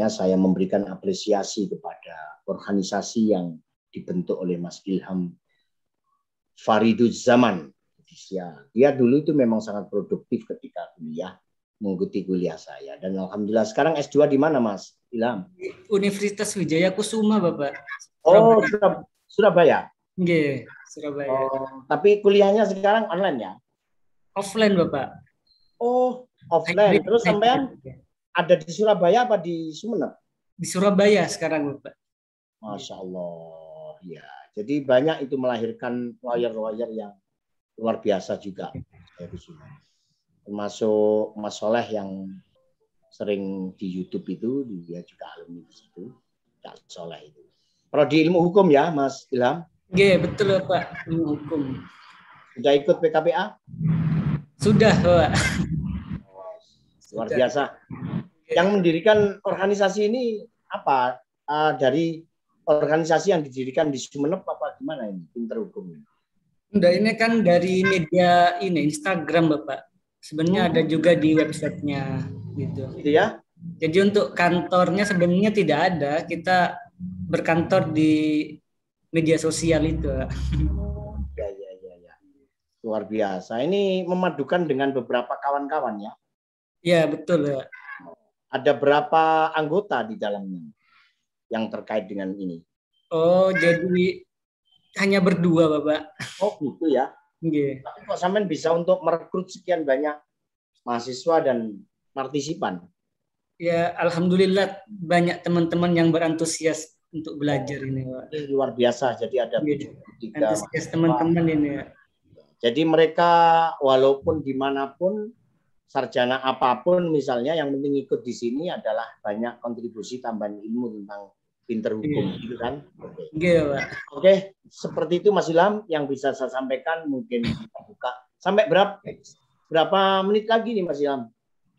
saya memberikan apresiasi kepada organisasi yang dibentuk oleh Mas Ilham Fariduzzaman. Dia dulu itu memang sangat produktif ketika kuliah, mengikuti kuliah saya. Dan alhamdulillah sekarang S2 di mana, Mas Ilham? Universitas Wijaya Kusuma, Bapak. Oh, Surabaya. Nggih, Surabaya. Oh, tapi kuliahnya sekarang online ya? Offline, Bapak. Oh, offline. Terus sampean ada di Surabaya apa di Sumeneb? Di Surabaya sekarang, Bapak. Masya Allah. Ya, jadi banyak itu melahirkan lawyer-lawyer yang luar biasa juga. Termasuk Mas Soleh yang sering di YouTube itu, dia juga alumni di situ. Kak Soleh itu. Prodi ilmu hukum ya, Mas Ilham? Iya, betul Pak, ilmu hukum. Sudah ikut PKPA? Sudah, Pak. Luar biasa. Yang mendirikan organisasi ini apa dari organisasi yang didirikan di Sumeneb apa gimana ini Pinter Hukum? Udah, ini kan dari media ini Instagram Bapak. Sebenarnya ada juga di websitenya gitu. Gitu ya? Jadi untuk kantornya sebenarnya tidak ada. Kita berkantor di media sosial itu. Ya. Luar biasa. Ini memadukan dengan beberapa kawan-kawan ya? Ya betul ya. Ada berapa anggota di dalamnya yang terkait dengan ini? Oh, jadi hanya berdua Bapak. Oh gitu ya? Iya. Tapi kok sampean bisa untuk merekrut sekian banyak mahasiswa dan partisipan? Ya, alhamdulillah banyak teman-teman yang berantusias untuk belajar ini, Pak. Ini luar biasa. Jadi ada 73 antusias teman-teman ini ya. Jadi mereka walaupun dimanapun, sarjana apapun misalnya, yang penting ikut di sini adalah banyak kontribusi tambahan ilmu tentang Pinter Hukum, gitu kan? Iya, Pak. Oke, seperti itu Mas Ilham yang bisa saya sampaikan. Mungkin kita buka sampai berapa menit lagi nih Mas Ilham?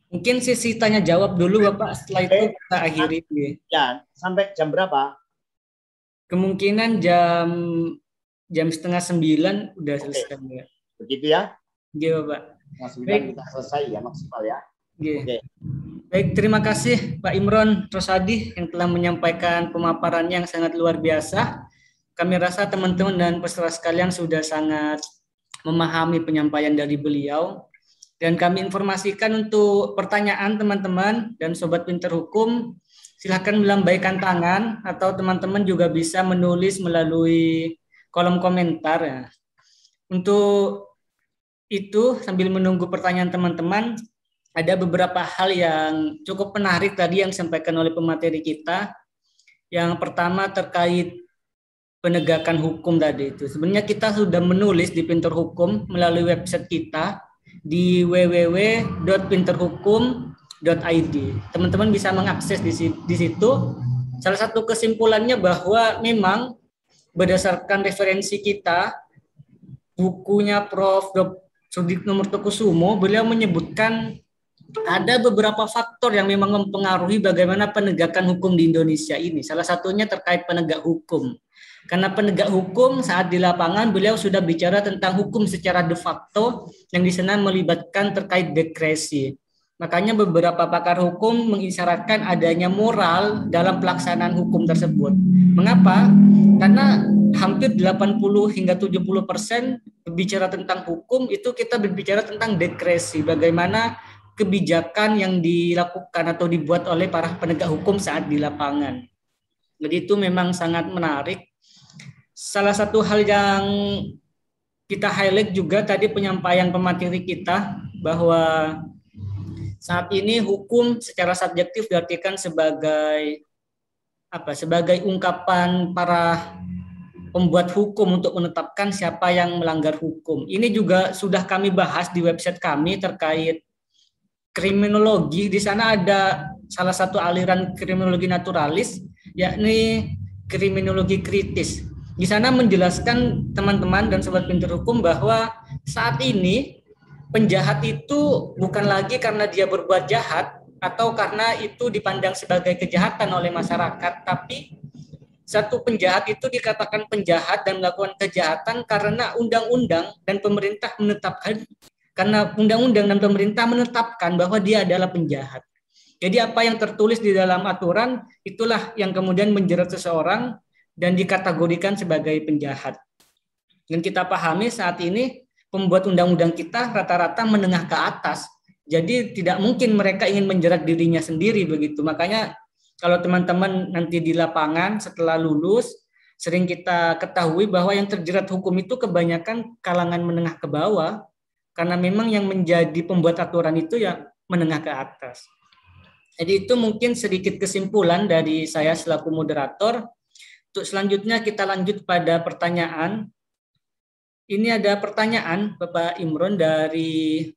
Mungkin sesi tanya jawab dulu Bapak, setelah itu kita akhiri. Ya, sampai jam berapa? Kemungkinan jam 8:30 udah selesai. Ya. Begitu ya? Iya Bapak. Mas Ilham kita selesai ya maksimal ya. Oke. Baik, terima kasih Pak Imron Rosadi yang telah menyampaikan pemaparannya yang sangat luar biasa. Kami rasa teman-teman dan peserta sekalian sudah sangat memahami penyampaian dari beliau. Dan kami informasikan untuk pertanyaan teman-teman dan Sobat Pinter Hukum, silakan melambaikan tangan atau teman-teman juga bisa menulis melalui kolom komentar. Ya. Untuk itu, sambil menunggu pertanyaan teman-teman, ada beberapa hal yang cukup menarik tadi yang disampaikan oleh pemateri kita. Yang pertama terkait penegakan hukum tadi itu. Sebenarnya kita sudah menulis di Pinter Hukum melalui website kita di www.pinterhukum.id. Teman-teman bisa mengakses di situ. Salah satu kesimpulannya bahwa memang berdasarkan referensi kita, bukunya Prof. Sudikno Murtokusumo, beliau menyebutkan ada beberapa faktor yang memang mempengaruhi bagaimana penegakan hukum di Indonesia ini. Salah satunya terkait penegak hukum. Karena penegak hukum saat di lapangan beliau sudah bicara tentang hukum secara de facto yang di sana melibatkan terkait diskresi. Makanya beberapa pakar hukum mengisyaratkan adanya moral dalam pelaksanaan hukum tersebut. Mengapa? Karena hampir 80 hingga 70% berbicara tentang hukum itu kita berbicara tentang diskresi. Bagaimana kebijakan yang dilakukan atau dibuat oleh para penegak hukum saat di lapangan. Jadi itu memang sangat menarik. Salah satu hal yang kita highlight juga tadi penyampaian pemateri kita bahwa saat ini hukum secara subjektif diartikan sebagai sebagai ungkapan para pembuat hukum untuk menetapkan siapa yang melanggar hukum. Ini juga sudah kami bahas di website kami terkait kriminologi. Di sana ada salah satu aliran kriminologi naturalis, yakni kriminologi kritis. Di sana menjelaskan teman-teman dan Sobat Pinter Hukum bahwa saat ini penjahat itu bukan lagi karena dia berbuat jahat atau karena itu dipandang sebagai kejahatan oleh masyarakat, tapi satu penjahat itu dikatakan penjahat dan melakukan kejahatan karena undang-undang dan pemerintah menetapkan, karena undang-undang dan pemerintah menetapkan bahwa dia adalah penjahat. Jadi apa yang tertulis di dalam aturan itulah yang kemudian menjerat seseorang dan dikategorikan sebagai penjahat. Dan kita pahami saat ini pembuat undang-undang kita rata-rata menengah ke atas. Jadi tidak mungkin mereka ingin menjerat dirinya sendiri begitu. Makanya kalau teman-teman nanti di lapangan setelah lulus, sering kita ketahui bahwa yang terjerat hukum itu kebanyakan kalangan menengah ke bawah. Karena memang yang menjadi pembuat aturan itu ya menengah ke atas. Jadi itu mungkin sedikit kesimpulan dari saya selaku moderator. Untuk selanjutnya kita lanjut pada pertanyaan. Ini ada pertanyaan Bapak Imron dari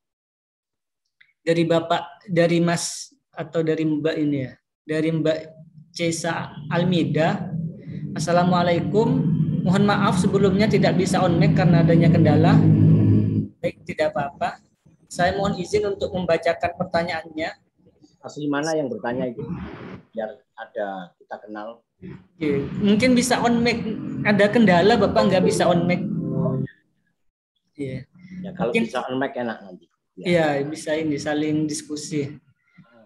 Mas atau dari Mbak ini ya, dari Mbak Cesa Almida. Assalamualaikum. Mohon maaf sebelumnya tidak bisa on mic karena adanya kendala. Baik, tidak apa-apa. Saya mohon izin untuk membacakan pertanyaannya. Asli mana yang bertanya itu? biar ada kita kenal. Oke. Mungkin bisa on mic. Ada kendala Bapak nggak bisa on mic? Iya. Ya, kalau Mungkin, bisa on mic enak nanti. Iya, bisa ini saling diskusi.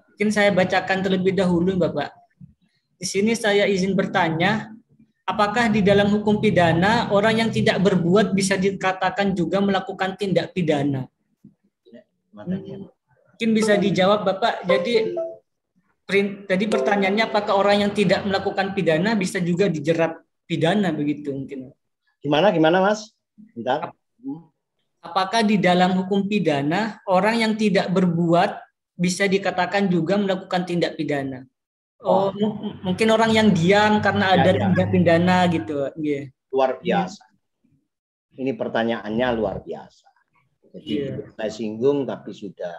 Mungkin saya bacakan terlebih dahulu Bapak. Di sini saya izin bertanya, apakah di dalam hukum pidana orang yang tidak berbuat bisa dikatakan juga melakukan tindak pidana? Mungkin bisa dijawab Bapak. Jadi pertanyaannya apakah orang yang tidak melakukan pidana bisa juga dijerat pidana begitu mungkin? Gimana Mas? Bentar. Apakah di dalam hukum pidana orang yang tidak berbuat bisa dikatakan juga melakukan tindak pidana? Oh, mungkin orang yang diam karena ada tindak pidana gitu. Yeah. Luar biasa. Ini pertanyaannya luar biasa. Jadi saya singgung tapi sudah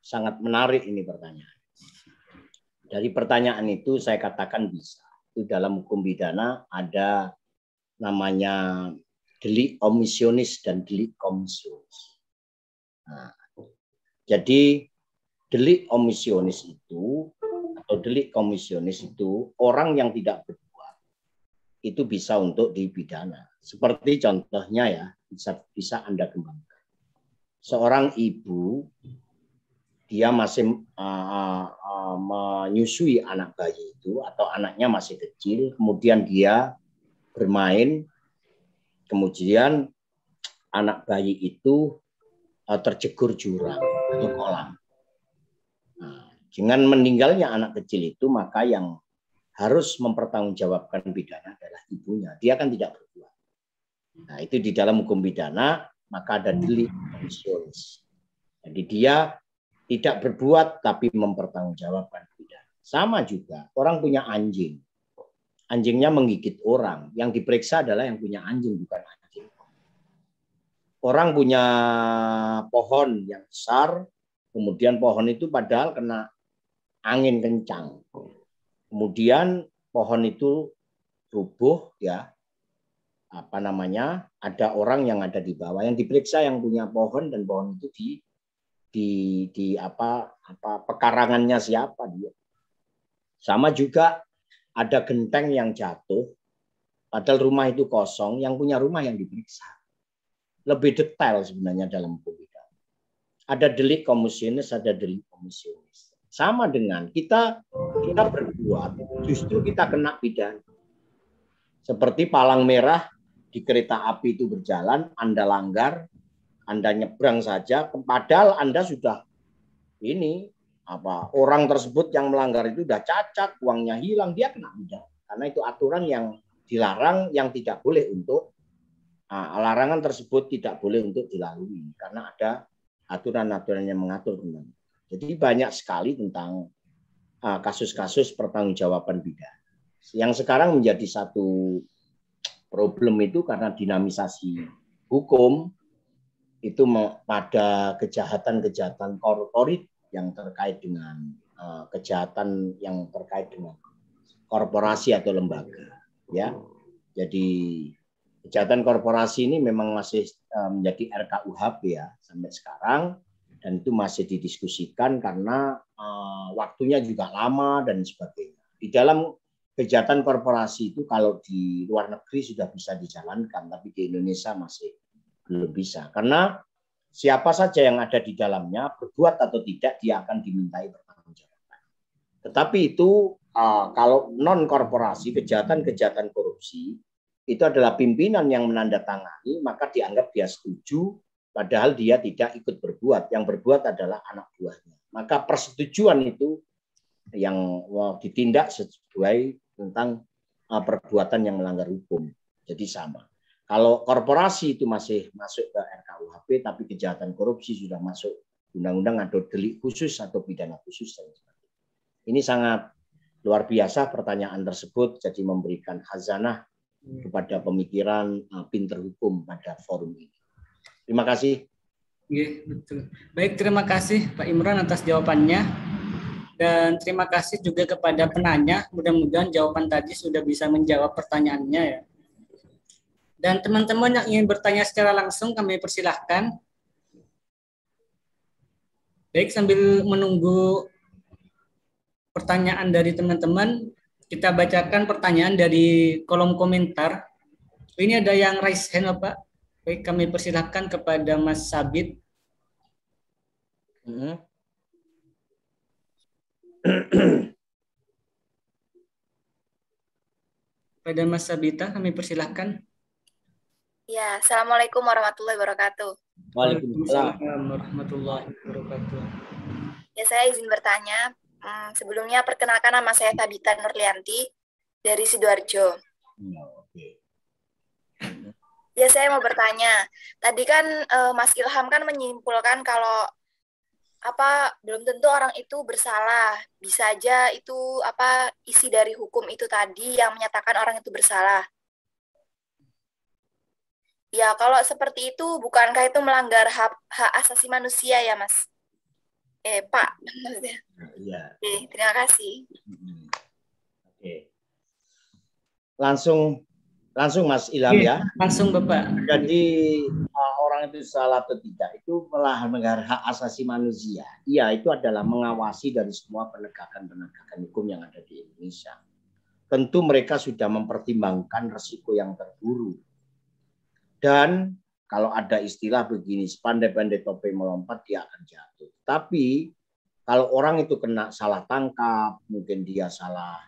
sangat menarik ini pertanyaan. Dari pertanyaan itu saya katakan bisa. Itu dalam hukum pidana ada namanya delik omisionis dan delik komisionis. Nah, jadi delik omisionis itu atau delik komisionis itu orang yang tidak berbuat itu bisa untuk dipidana. Seperti contohnya ya, bisa Anda kembangkan. Seorang ibu dia masih menyusui anak bayi itu atau anaknya masih kecil, kemudian dia bermain, kemudian anak bayi itu terjegur jurang atau kolam. Nah, dengan meninggalnya anak kecil itu, maka yang harus mempertanggungjawabkan pidana adalah ibunya. Dia kan tidak berbuat. Nah, itu di dalam hukum pidana, maka ada delik komisionis. Jadi dia tidak berbuat, tapi mempertanggungjawabkan pidana. Sama juga, orang punya anjing. Anjingnya menggigit orang. Yang diperiksa adalah yang punya anjing, bukan anjing. Orang punya pohon yang besar, kemudian pohon itu padahal kena angin kencang. Kemudian pohon itu rubuh, ya, ada orang yang ada di bawah yang diperiksa yang punya pohon, dan pohon itu di pekarangannya siapa dia. Sama juga ada genteng yang jatuh, padahal rumah itu kosong, yang punya rumah yang diperiksa. Lebih detail sebenarnya dalam hukum pidana. Ada delik komisionis, ada delik komisionis. Sama dengan kita berbuat, justru kita kena pidana. Seperti palang merah di kereta api itu berjalan, Anda langgar, Anda nyebrang saja, padahal Anda sudah orang tersebut yang melanggar itu sudah cacat, uangnya hilang, dia kena pidana. Karena itu aturan yang dilarang, yang tidak boleh untuk larangan tersebut tidak boleh untuk dilalui karena ada aturan-aturan yang mengatur tentang. Jadi banyak sekali tentang kasus-kasus pertanggungjawaban pidana. Yang sekarang menjadi satu problem itu karena dinamisasi hukum itu pada kejahatan-kejahatan korporat yang terkait dengan kejahatan yang terkait dengan korporasi atau lembaga, ya. Jadi kejahatan korporasi ini memang masih menjadi RKUHP ya sampai sekarang, dan itu masih didiskusikan karena waktunya juga lama dan sebagainya. Di dalam kejahatan korporasi itu kalau di luar negeri sudah bisa dijalankan, tapi di Indonesia masih belum bisa. Karena siapa saja yang ada di dalamnya, berbuat atau tidak, dia akan dimintai pertanggungjawaban. Tetapi itu kalau non korporasi, kejahatan-kejahatan korupsi, itu adalah pimpinan yang menandatangani, maka dianggap dia setuju, padahal dia tidak ikut berbuat. Yang berbuat adalah anak buahnya. Maka persetujuan itu yang ditindak sesuai tentang perbuatan yang melanggar hukum. Jadi sama. Kalau korporasi itu masih masuk ke RKUHP, tapi kejahatan korupsi sudah masuk undang-undang atau delik khusus atau pidana khusus. Ini sangat luar biasa pertanyaan tersebut, jadi memberikan khazanah kepada pemikiran pinter hukum pada forum ini. Terima kasih. Iya, betul. Baik, terima kasih Pak Imran atas jawabannya. Dan terima kasih juga kepada penanya. Mudah-mudahan jawaban tadi sudah bisa menjawab pertanyaannya ya. Dan teman-teman yang ingin bertanya secara langsung kami persilahkan. Baik, sambil menunggu pertanyaan dari teman-teman. Kita bacakan pertanyaan dari kolom komentar. Ini ada yang raise hand, Bapak. Baik, kami persilahkan kepada Mas Sabit. Pada Mas Sabita, kami persilahkan. Ya, Assalamualaikum warahmatullahi wabarakatuh. Waalaikumsalam warahmatullahi wabarakatuh. Ya, saya izin bertanya. Sebelumnya perkenalkan, nama saya Sabita Nurlianti dari Sidoarjo. Ya, saya mau bertanya. Tadi kan Mas Ilham kan menyimpulkan kalau belum tentu orang itu bersalah. Bisa aja itu isi dari hukum itu tadi yang menyatakan orang itu bersalah. Ya, kalau seperti itu, bukankah itu melanggar hak asasi manusia ya, Mas? Pak. Iya. Oke, terima kasih. Oke. Langsung Mas Ilham ya. Langsung Bapak. Jadi orang itu salah atau tidak itu melanggar hak asasi manusia. Iya, itu adalah mengawasi dari semua penegakan hukum yang ada di Indonesia. Tentu mereka sudah mempertimbangkan risiko yang terburuk. Dan kalau ada istilah begini, sepandai-pandai topeng melompat, dia akan jatuh. Tapi kalau orang itu kena salah tangkap, mungkin dia salah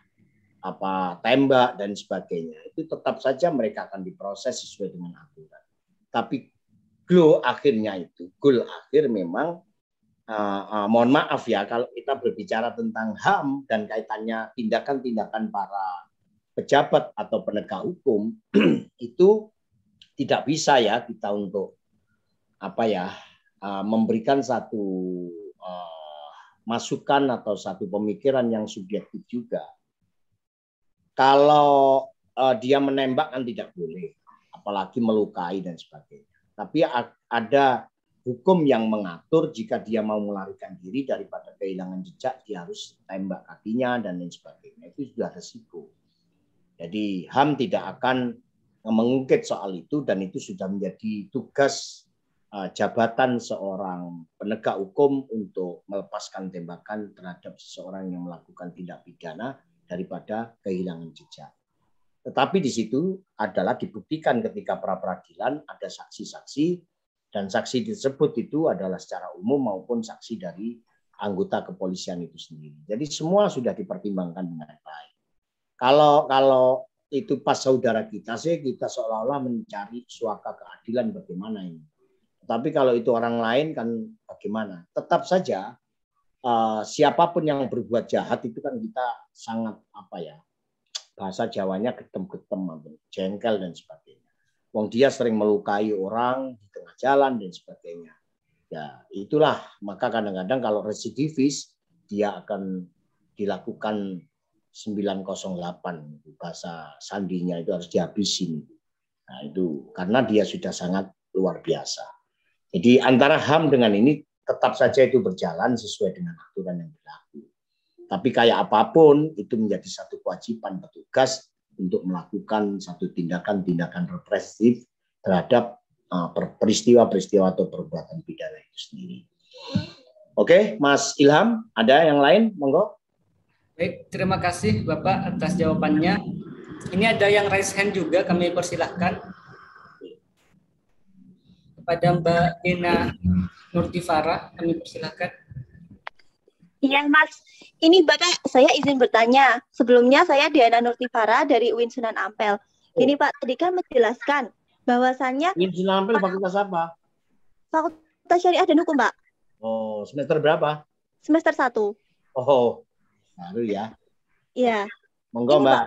tembak dan sebagainya, itu tetap saja mereka akan diproses sesuai dengan aturan. Tapi goal akhir memang, mohon maaf ya, kalau kita berbicara tentang HAM dan kaitannya tindakan-tindakan para pejabat atau penegak hukum, itu tidak bisa ya kita untuk memberikan satu masukan atau satu pemikiran yang subjektif juga. Kalau dia menembak kan tidak boleh, apalagi melukai dan sebagainya. Tapi ada hukum yang mengatur jika dia mau melarikan diri daripada kehilangan jejak, dia harus tembak kakinya dan lain sebagainya. Itu sudah resiko. Jadi HAM tidak akan mengungkit soal itu, dan itu sudah menjadi tugas jabatan seorang penegak hukum untuk melepaskan tembakan terhadap seseorang yang melakukan tindak pidana daripada kehilangan jejak. Tetapi di situ adalah dibuktikan ketika pra peradilan ada saksi-saksi, dan saksi tersebut itu adalah secara umum maupun saksi dari anggota kepolisian itu sendiri. Jadi semua sudah dipertimbangkan dengan baik. Kalau itu pas saudara kita sih, kita seolah-olah mencari suaka keadilan bagaimana ini. Tapi kalau itu orang lain kan bagaimana? Tetap saja siapapun yang berbuat jahat itu kan kita sangat bahasa Jawanya getem-getem, jengkel dan sebagainya. Wong dia sering melukai orang di tengah jalan dan sebagainya. Ya itulah, maka kadang-kadang kalau residivis dia akan dilakukan 908, bahasa sandinya itu harus dihabisin. Nah itu karena dia sudah sangat luar biasa. Jadi antara HAM dengan ini tetap saja itu berjalan sesuai dengan aturan yang berlaku. Tapi kayak apapun itu menjadi satu kewajiban petugas untuk melakukan satu tindakan-tindakan represif terhadap peristiwa-peristiwa atau perbuatan pidana itu sendiri. Oke, Mas Ilham, ada yang lain? Monggo. Baik, terima kasih Bapak atas jawabannya. Ini ada yang raise hand juga, kami persilahkan kepada Mbak Ina Nurtifara, kami persilahkan. Iya Mas, ini Bapak saya izin bertanya. Sebelumnya saya Diana Nurtifara dari UIN Sunan Ampel. Ini Pak, tadi kan menjelaskan bahwasannya UIN Sunan Ampel fakultas apa? Fakultas Syariah dan Hukum Pak. Oh, semester berapa? Semester 1. Oh, baru ya. Iya. Monggo Mbak. Pak,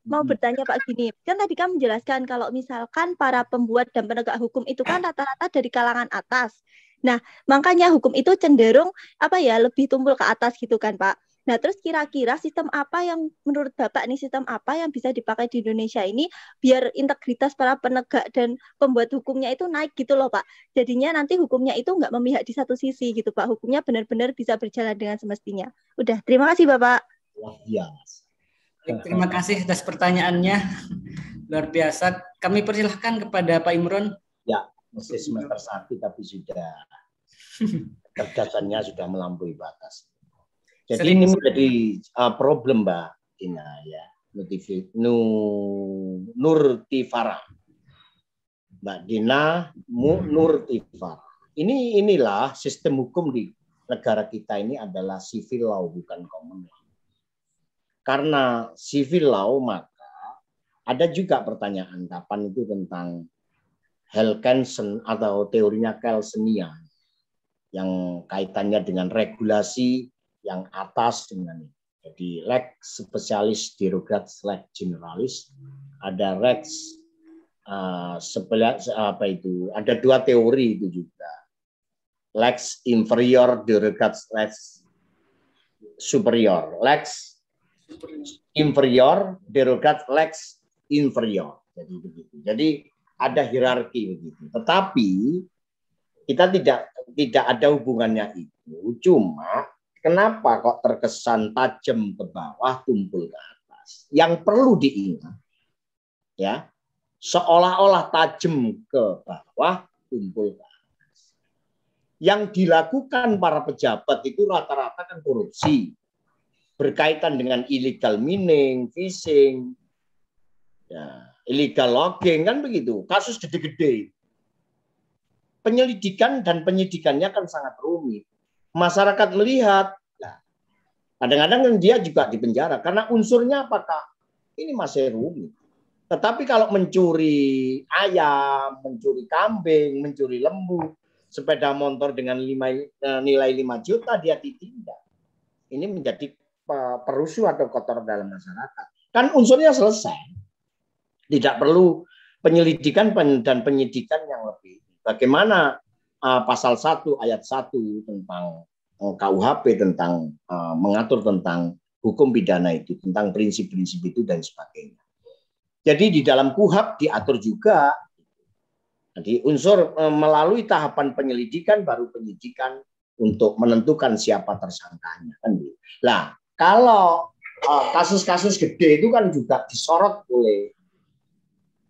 mau bertanya Pak gini, kan tadi kan menjelaskan kalau misalkan para pembuat dan penegak hukum itu kan rata-rata dari kalangan atas. Nah, makanya hukum itu cenderung lebih tumpul ke atas gitu kan Pak. Nah, terus kira-kira sistem apa yang menurut Bapak nih, sistem apa yang bisa dipakai di Indonesia ini biar integritas para penegak dan pembuat hukumnya itu naik gitu loh Pak. Jadinya nanti hukumnya itu nggak memihak di satu sisi gitu Pak. Hukumnya benar-benar bisa berjalan dengan semestinya. Udah, terima kasih Bapak. Ya. Terima kasih atas pertanyaannya. Luar biasa. Kami persilahkan kepada Pak Imron. Ya, masih semester 1 tapi sudah kecerdasannya sudah melampaui batas. Jadi ini menjadi problem Mbak Dina ya. Nurtifara. Mbak Dina Nurtifara. Inilah sistem hukum di negara kita ini adalah civil law bukan common law. Karena civil law maka ada juga pertanyaan kapan itu tentang Kelsen atau teorinya Kelsenian yang kaitannya dengan regulasi yang atas dengan ini. Jadi lex specialis derogat lex generalis, ada lex ada dua teori itu juga. Lex inferior derogat lex superior. Lex inferior derogat lex inferior. Jadi begitu. Jadi ada hierarki begitu. Tetapi kita tidak ada hubungannya itu. Cuma kenapa kok terkesan tajam ke bawah, tumpul ke atas? Yang perlu diingat, ya, seolah-olah tajam ke bawah, tumpul ke atas. Yang dilakukan para pejabat itu rata-rata kan korupsi, berkaitan dengan illegal mining, fishing, ya, illegal logging kan begitu, kasus gede-gede. Penyelidikan dan penyidikannya kan sangat rumit. Masyarakat melihat, nah, kadang-kadang kan dia juga dipenjara karena unsurnya apakah ini masih rumit. Tetapi kalau mencuri ayam, mencuri kambing, mencuri lembu, sepeda motor dengan nilai 5 juta dia ditindak. Ini menjadi perusuh atau kotor dalam masyarakat. Kan unsurnya selesai. Tidak perlu penyelidikan dan penyidikan yang lebih. Bagaimana pasal 1 ayat 1 tentang KUHP tentang mengatur tentang hukum pidana itu, tentang prinsip-prinsip itu dan sebagainya. Jadi di dalam KUHP diatur juga. Jadi unsur melalui tahapan penyelidikan baru penyidikan untuk menentukan siapa tersangkanya kan. Lah, kalau kasus-kasus gede itu kan juga disorot oleh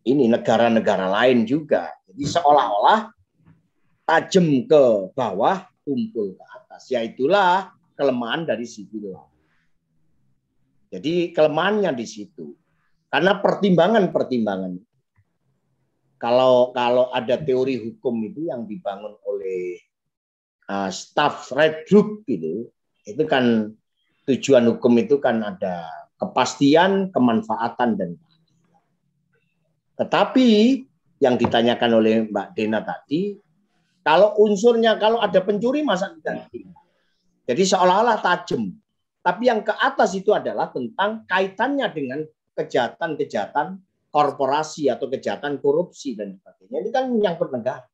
ini negara-negara lain juga. Jadi seolah-olah tajam ke bawah, tumpul ke atas. Yaitulah kelemahan dari civil law. Jadi kelemahannya di situ. Karena pertimbangan-pertimbangan. Kalau ada teori hukum itu yang dibangun oleh staf Red Group gitu, itu kan tujuan hukum itu kan ada kepastian, kemanfaatan dan tetapi yang ditanyakan oleh Mbak Dena tadi, kalau unsurnya kalau ada pencuri masa tidak. Jadi seolah-olah tajam. Tapi yang ke atas itu adalah tentang kaitannya dengan kejahatan-kejahatan korporasi atau kejahatan korupsi dan sebagainya. Ini kan menyangkut negara.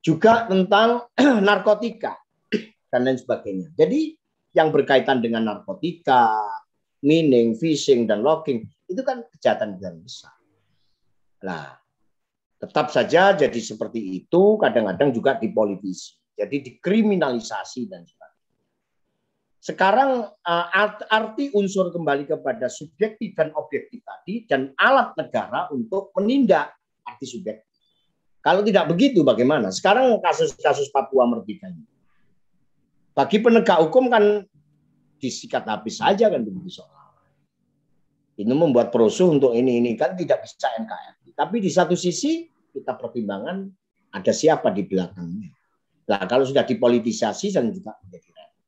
Juga tentang narkotika dan lain sebagainya. Jadi yang berkaitan dengan narkotika, mining, fishing, dan logging, itu kan kejahatan besar. Nah, tetap saja jadi seperti itu, kadang-kadang juga dipolitisi. Jadi dikriminalisasi dan sebagainya. Sekarang arti unsur kembali kepada subjektif dan objektif tadi dan alat negara untuk menindak arti subjektif. Kalau tidak begitu bagaimana? Sekarang kasus-kasus Papua Merdeka ini. Bagi penegak hukum kan disikat habis saja kan begitu soal. Ini membuat perusuh untuk ini kan tidak bisa NKRI. Tapi di satu sisi kita pertimbangan ada siapa di belakangnya. Nah, kalau sudah dipolitisasi dan juga menjadi repot.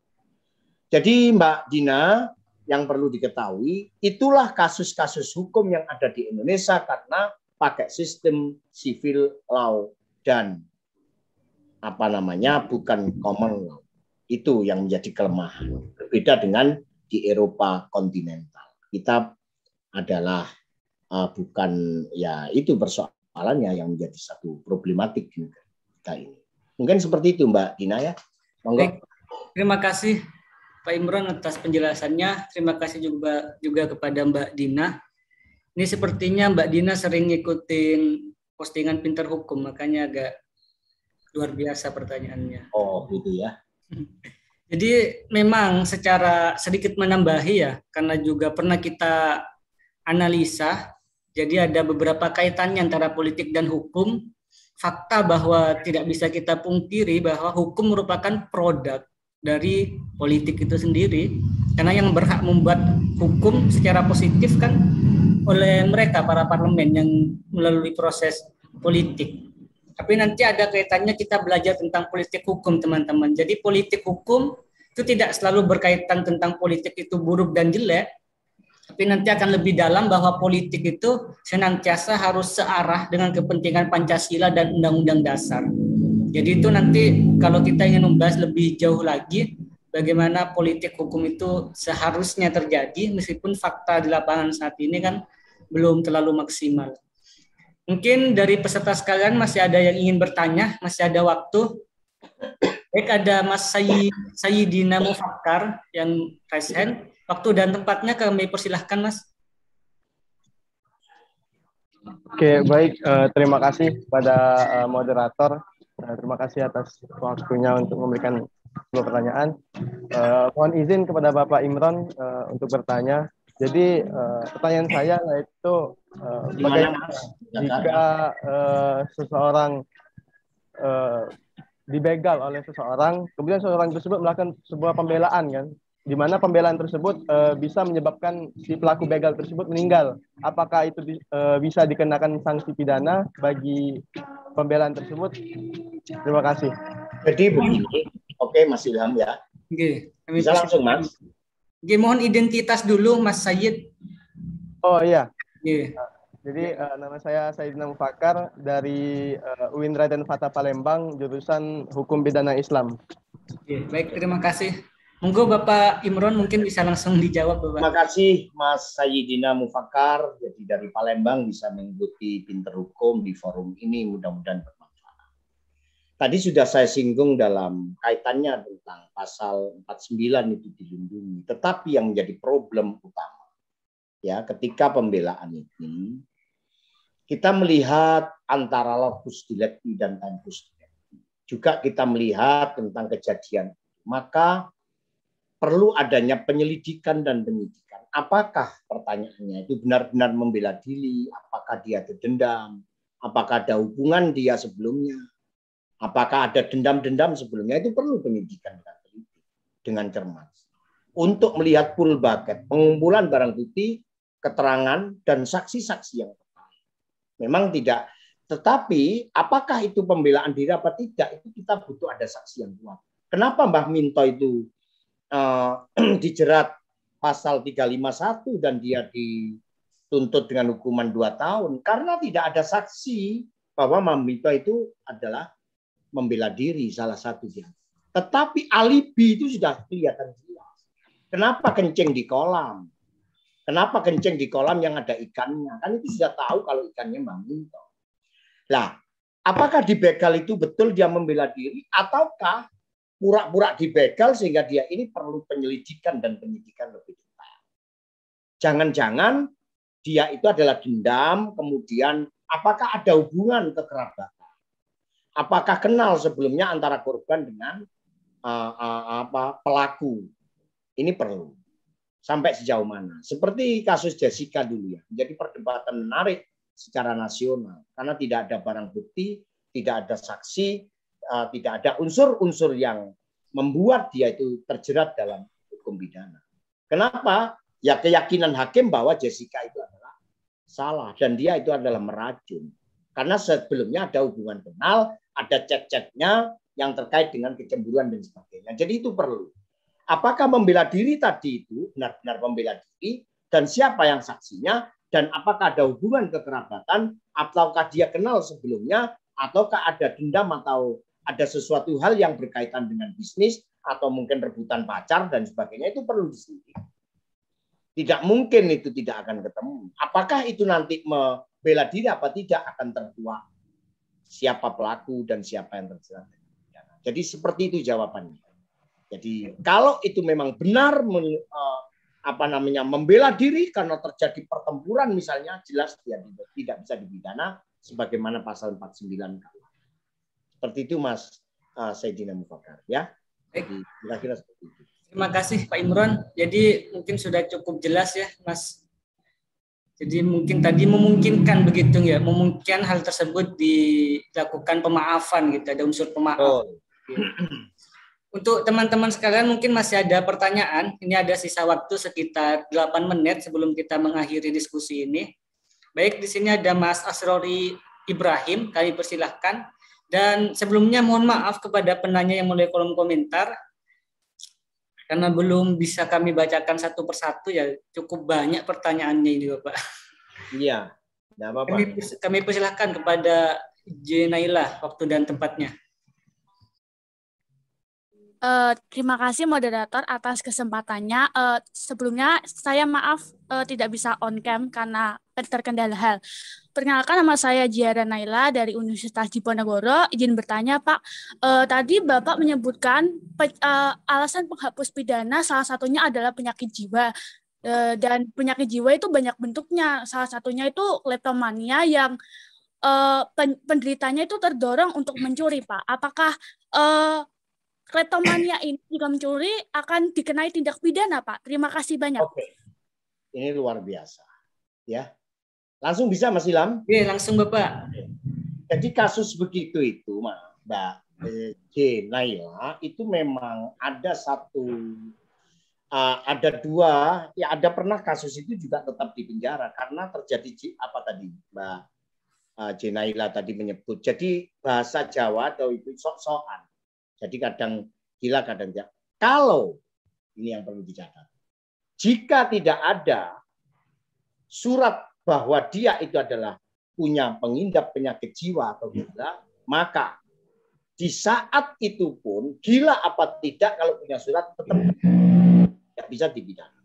Jadi Mbak Dina, yang perlu diketahui, itulah kasus-kasus hukum yang ada di Indonesia karena pakai sistem civil law dan bukan common law. Itu yang menjadi kelemahan. Berbeda dengan di Eropa kontinental. Kita adalah bukan ya itu persoalannya yang menjadi satu problematik juga ini. Mungkin seperti itu Mbak Dina ya. Baik. Terima kasih Pak Imron atas penjelasannya. Terima kasih juga kepada Mbak Dina. Ini sepertinya Mbak Dina sering ngikutin postingan Pinter Hukum, makanya agak luar biasa pertanyaannya. Oh gitu ya. Jadi memang secara sedikit menambahi ya, karena juga pernah kita analisa. Jadi ada beberapa kaitannya antara politik dan hukum. Fakta bahwa tidak bisa kita pungkiri bahwa hukum merupakan produk dari politik itu sendiri. Karena yang berhak membuat hukum secara positif kan oleh mereka, para parlemen yang melalui proses politik. Tapi nanti ada kaitannya kita belajar tentang politik hukum, teman-teman. Jadi politik hukum itu tidak selalu berkaitan tentang politik itu buruk dan jelek, tapi nanti akan lebih dalam bahwa politik itu senantiasa harus searah dengan kepentingan Pancasila dan Undang-Undang Dasar. Jadi itu nanti kalau kita ingin membahas lebih jauh lagi bagaimana politik hukum itu seharusnya terjadi, meskipun fakta di lapangan saat ini kan belum terlalu maksimal. Mungkin dari peserta sekalian masih ada yang ingin bertanya, masih ada waktu. Baik, ada Mas Sayyidina Mufakkar yang raise hand. Waktu dan tempatnya kami persilahkan, Mas. Oke, baik. Terima kasih pada moderator. Terima kasih atas waktunya untuk memberikan sebuah pertanyaan. Mohon izin kepada Bapak Imron untuk bertanya. Jadi pertanyaan saya yaitu bagaimana jika seseorang dibegal oleh seseorang, kemudian seseorang tersebut melakukan sebuah pembelaan, kan, di mana pembelaan tersebut bisa menyebabkan si pelaku begal tersebut meninggal. Apakah itu bisa dikenakan sanksi pidana bagi pembelaan tersebut? Terima kasih. Jadi begini, oke Mas Ilham ya. Oke, bisa langsung Mas. Oke, mohon identitas dulu Mas Sayyid. Oh iya. Oke. Jadi nama saya Sayyidina Mufakkar dari UIN Raden Fatah Palembang, jurusan Hukum Pidana Islam. Oke, baik, terima kasih. Monggo Bapak Imron mungkin bisa langsung dijawab, Bapak. Terima kasih Mas Sayyidina Mufakkar, jadi dari Palembang bisa mengikuti Pinter Hukum di forum ini, mudah-mudahan bermanfaat. Tadi sudah saya singgung dalam kaitannya tentang pasal 49 itu dilindungi, tetapi yang menjadi problem utama ya ketika pembelaan ini kita melihat antara locus delicti dan tempus delicti. Juga kita melihat tentang kejadian, maka perlu adanya penyelidikan dan penyidikan. Apakah pertanyaannya itu benar-benar membela diri? Apakah dia ada dendam? Apakah ada hubungan dia sebelumnya? Apakah ada dendam-dendam sebelumnya? Itu perlu penyidikan dengan teliti, dengan cermat. Untuk melihat full bucket, pengumpulan barang bukti, keterangan, dan saksi-saksi yang terkait. Memang tidak. Tetapi apakah itu pembelaan diri apa tidak, itu kita butuh ada saksi yang kuat. Kenapa Mbah Minto itu dijerat pasal 351 dan dia dituntut dengan hukuman 2 tahun? Karena tidak ada saksi bahwa Mbah Minto itu adalah membela diri salah satunya. Tetapi alibi itu sudah kelihatan jelas. Kenapa kencing di kolam? Kenapa kencing di kolam yang ada ikannya? Kan itu sudah tahu kalau ikannya Mbah Minto. Lah, apakah dibegal itu betul dia membela diri ataukah pura-pura dibegal sehingga dia ini perlu penyelidikan dan penyidikan lebih detail? Jangan-jangan dia itu adalah dendam, kemudian apakah ada hubungan kekerabatan? Apakah kenal sebelumnya antara korban dengan pelaku? Ini perlu. Sampai sejauh mana? Seperti kasus Jessica dulu ya. Menjadi perdebatan menarik secara nasional. Karena tidak ada barang bukti, tidak ada saksi, tidak ada unsur-unsur yang membuat dia itu terjerat dalam hukum pidana. Kenapa? Ya keyakinan hakim bahwa Jessica itu adalah salah. Dan dia itu adalah meracun. Karena sebelumnya ada hubungan kenal, ada chat-chatnya yang terkait dengan kecemburuan dan sebagainya. Jadi itu perlu. Apakah membela diri tadi itu benar-benar membela diri dan siapa yang saksinya dan apakah ada hubungan kekerabatan ataukah dia kenal sebelumnya ataukah ada dendam atau ada sesuatu hal yang berkaitan dengan bisnis atau mungkin rebutan pacar dan sebagainya, itu perlu diselidiki. Tidak mungkin itu tidak akan ketemu. Apakah itu nanti membela diri apa tidak akan terkuak siapa pelaku dan siapa yang terjerat. Jadi seperti itu jawabannya. Jadi kalau itu memang benar membela diri karena terjadi pertempuran misalnya, jelas dia tidak bisa dipidana sebagaimana pasal 49 KUH. Seperti itu Mas Sayyidina Mufakkar ya. Jadi kira-kira seperti itu. Terima kasih Pak Imron. Jadi mungkin sudah cukup jelas ya Mas. Jadi mungkin tadi memungkinkan begitu ya, memungkinkan hal tersebut dilakukan pemaafan gitu, ada unsur pemaaf. Untuk teman-teman sekalian mungkin masih ada pertanyaan. Ini ada sisa waktu sekitar 8 menit sebelum kita mengakhiri diskusi ini. Baik, di sini ada Mas Asrori Ibrahim, kami persilahkan. Dan sebelumnya mohon maaf kepada penanya yang mulai kolom komentar. Karena belum bisa kami bacakan satu persatu ya, cukup banyak pertanyaannya ini Bapak. Iya, tidak apa-apa. Kami persilahkan kepada Jenaila waktu dan tempatnya. Terima kasih moderator atas kesempatannya. Sebelumnya saya maaf tidak bisa on cam karena terkendala hal. Perkenalkan, nama saya Jiara Naila dari Universitas Diponegoro. Izin bertanya Pak, tadi Bapak menyebutkan alasan penghapus pidana salah satunya adalah penyakit jiwa. Dan penyakit jiwa itu banyak bentuknya. Salah satunya itu kleptomania yang penderitanya itu terdorong untuk mencuri Pak. Apakah kleptomania ini jika mencuri akan dikenai tindak pidana, Pak? Terima kasih banyak. Oke. Ini luar biasa. Ya. Langsung bisa Mas Ilham? Iya, langsung Bapak. Jadi kasus begitu itu, Mbak Naila, itu memang ada ada dua, ya ada pernah kasus itu juga tetap di penjara karena terjadi apa tadi Mbak Naila tadi menyebut. Jadi bahasa Jawa atau itu sok-sokan. Jadi kadang gila, kadang tidak. Kalau, ini yang perlu dicatat, jika tidak ada surat bahwa dia itu adalah punya pengidap penyakit jiwa atau gila, maka di saat itu pun, gila apa tidak, kalau punya surat tetap tidak bisa dipidana.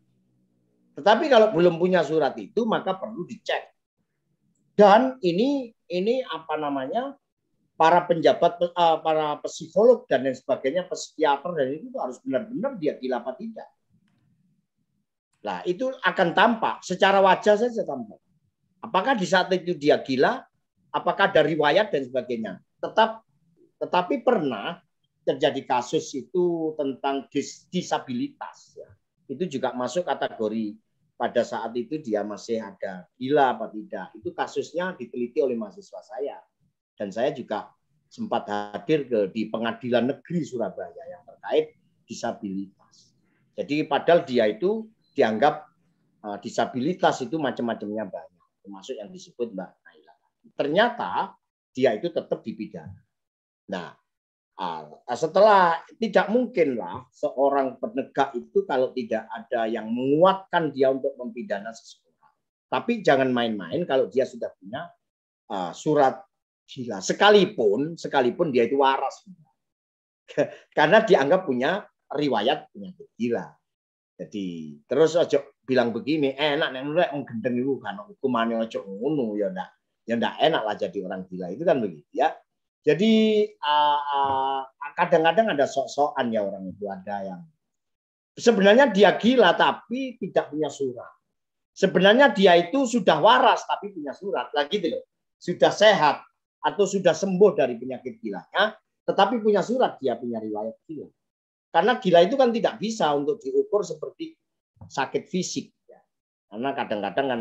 Tetapi kalau belum punya surat itu, maka perlu dicek. Dan ini apa namanya, para penjabat, para psikolog dan lain sebagainya, psikiater dan itu harus benar-benar dia gila apa tidak. Nah, itu akan tampak secara wajah saja tampak. Apakah di saat itu dia gila, apakah ada riwayat dan sebagainya. Tetapi pernah terjadi kasus itu tentang disabilitas. Ya. Itu juga masuk kategori pada saat itu dia masih ada gila apa tidak. Itu kasusnya diteliti oleh mahasiswa saya. Dan saya juga sempat hadir di Pengadilan Negeri Surabaya yang terkait disabilitas. Jadi padahal dia itu dianggap disabilitas itu macam-macamnya banyak, termasuk yang disebut Mbak Naila. Ternyata dia itu tetap dipidana. Nah, setelah tidak mungkinlah seorang penegak itu kalau tidak ada yang menguatkan dia untuk mempidana seseorang. Tapi jangan main-main kalau dia sudah punya surat gila, sekalipun dia itu waras, karena dianggap punya riwayat penyakit gila. Jadi terus ojo bilang begini, enak nek gendeng itu kan hukumane ojo ngono ya ndak enak lah jadi orang gila itu kan begitu ya. Jadi kadang-kadang ada sok-sokan ya orang itu, ada yang sebenarnya dia gila tapi tidak punya surat. Sebenarnya dia itu sudah waras tapi punya surat, lah gitu loh. Sudah sehat atau sudah sembuh dari penyakit gilanya, tetapi punya surat dia punya riwayat gila. Karena gila itu kan tidak bisa untuk diukur seperti sakit fisik. Ya. Karena kadang-kadang kan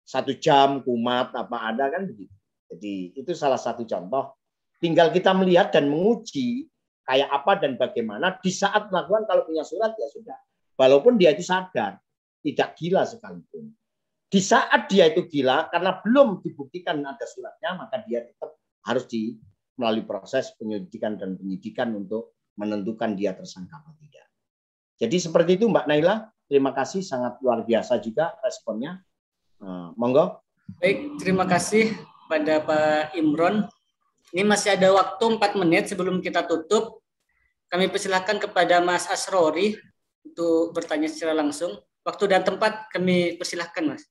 1 jam kumat apa ada kan begitu. Jadi itu salah satu contoh. Tinggal kita melihat dan menguji kayak apa dan bagaimana di saat melakukan. Kalau punya surat ya sudah. Walaupun dia itu sadar, tidak gila sekalipun. Di saat dia itu gila, karena belum dibuktikan ada suratnya, maka dia tetap harus melalui proses penyelidikan dan penyidikan untuk menentukan dia tersangka atau tidak. Jadi seperti itu Mbak Naila. Terima kasih, sangat luar biasa juga responnya. Monggo. Baik, terima kasih pada Pak Imron. Ini masih ada waktu 4 menit sebelum kita tutup. Kami persilahkan kepada Mas Asrori untuk bertanya secara langsung. Waktu dan tempat kami persilahkan, Mas.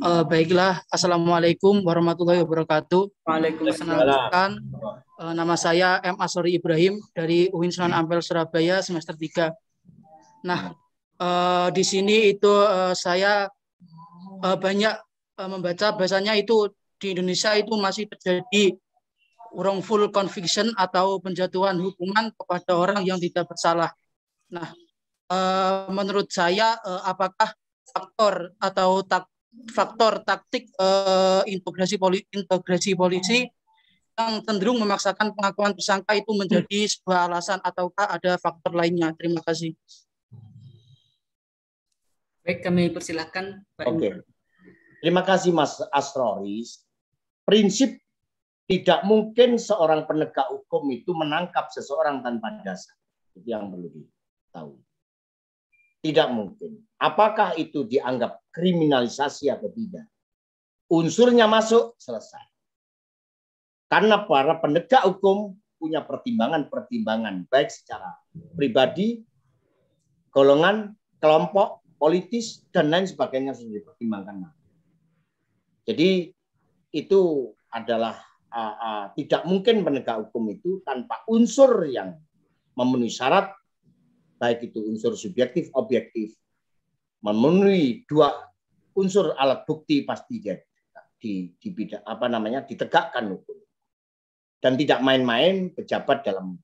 Baiklah, Assalamualaikum warahmatullahi wabarakatuh. Waalaikumsalam. Nama saya M. Asrori Ibrahim dari UIN Sunan Ampel Surabaya semester 3. Nah, di sini itu saya banyak membaca bahasanya itu di Indonesia itu masih terjadi wrongful conviction atau penjatuhan hukuman kepada orang yang tidak bersalah. Nah, menurut saya apakah faktor taktik integrasi polisi yang cenderung memaksakan pengakuan tersangka itu menjadi sebuah alasan ataukah ada faktor lainnya? Terima kasih. Baik, kami persilahkan Pak Imron. Terima kasih Mas Asroris. Prinsip tidak mungkin seorang penegak hukum itu menangkap seseorang tanpa dasar. Itu yang perlu ditahu. Tidak mungkin. Apakah itu dianggap kriminalisasi atau tidak? Unsurnya masuk, selesai. Karena para penegak hukum punya pertimbangan-pertimbangan baik secara pribadi, golongan, kelompok, politis, dan lain sebagainya sudah dipertimbangkan. Jadi itu adalah tidak mungkin penegak hukum itu tanpa unsur yang memenuhi syarat, baik itu unsur subjektif, objektif, memenuhi dua unsur alat bukti pasti ditegakkan hukum. Dan tidak main-main pejabat dalam.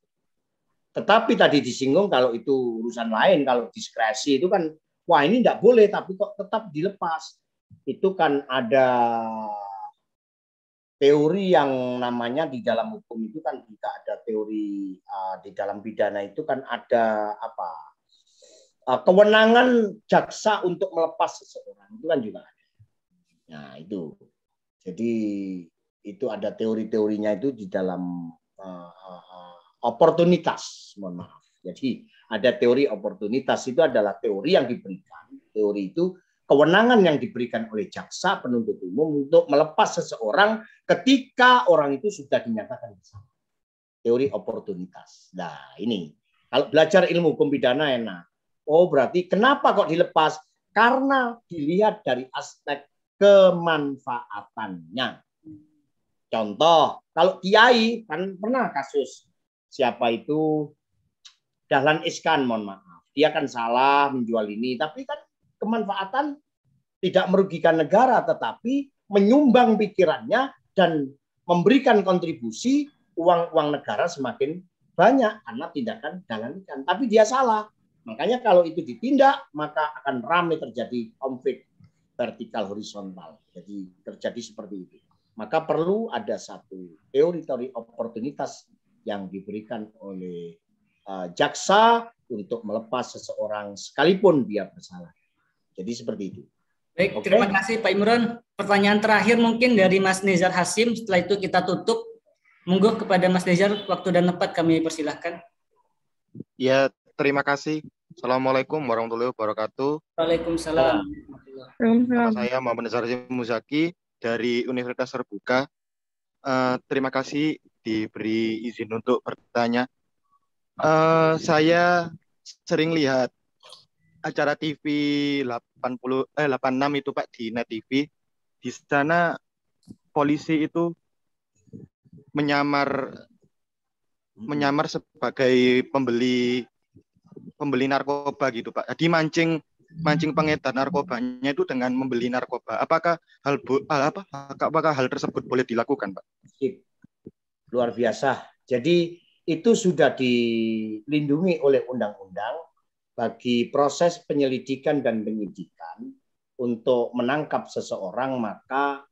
Tetapi tadi disinggung kalau itu urusan lain, kalau diskresi itu kan, wah ini tidak boleh, tapi kok tetap dilepas. Itu kan ada teori yang namanya di dalam hukum itu kan jika ada teori di dalam pidana itu kan ada kewenangan jaksa untuk melepas seseorang itu kan juga ada. Nah itu, jadi itu ada teori-teorinya itu di dalam oportunitas, mohon maaf. Jadi ada teori oportunitas itu adalah teori yang diberikan, teori itu kewenangan yang diberikan oleh jaksa penuntut umum untuk melepas seseorang ketika orang itu sudah dinyatakan bersalah. Teori oportunitas. Nah ini, kalau belajar ilmu hukum pidana enak. Oh berarti kenapa kok dilepas? Karena dilihat dari aspek kemanfaatannya. Contoh, kalau kiai kan pernah kasus siapa itu Dahlan Iskan, mohon maaf. Dia kan salah menjual ini, tapi kan kemanfaatan tidak merugikan negara, tetapi menyumbang pikirannya dan memberikan kontribusi uang negara semakin banyak karena tindakan Dahlan Iskan. Tapi dia salah. Makanya kalau itu ditindak, maka akan ramai terjadi konflik vertikal horizontal. Jadi terjadi seperti itu. Maka perlu ada satu teori-teori oportunitas yang diberikan oleh jaksa untuk melepas seseorang sekalipun dia bersalah. Jadi seperti itu. Baik, terima kasih Pak Imron. Pertanyaan terakhir mungkin dari Mas Nezar Hasim. Setelah itu kita tutup. Monggo kepada Mas Nezar, waktu dan tempat kami persilahkan. Ya, terima kasih. Assalamualaikum warahmatullahi wabarakatuh. Waalaikumsalam. Nama saya Muhammad Nezar Hasim Muzaki dari Universitas Terbuka. Terima kasih diberi izin untuk bertanya. Saya sering lihat acara TV 86 itu Pak di Net TV. Di sana polisi itu menyamar sebagai pembeli narkoba gitu Pak. Jadi mancing pengedar narkobanya itu dengan membeli narkoba. Apakah hal tersebut boleh dilakukan Pak? Luar biasa. Jadi itu sudah dilindungi oleh undang-undang bagi proses penyelidikan dan penyidikan. Untuk menangkap seseorang, maka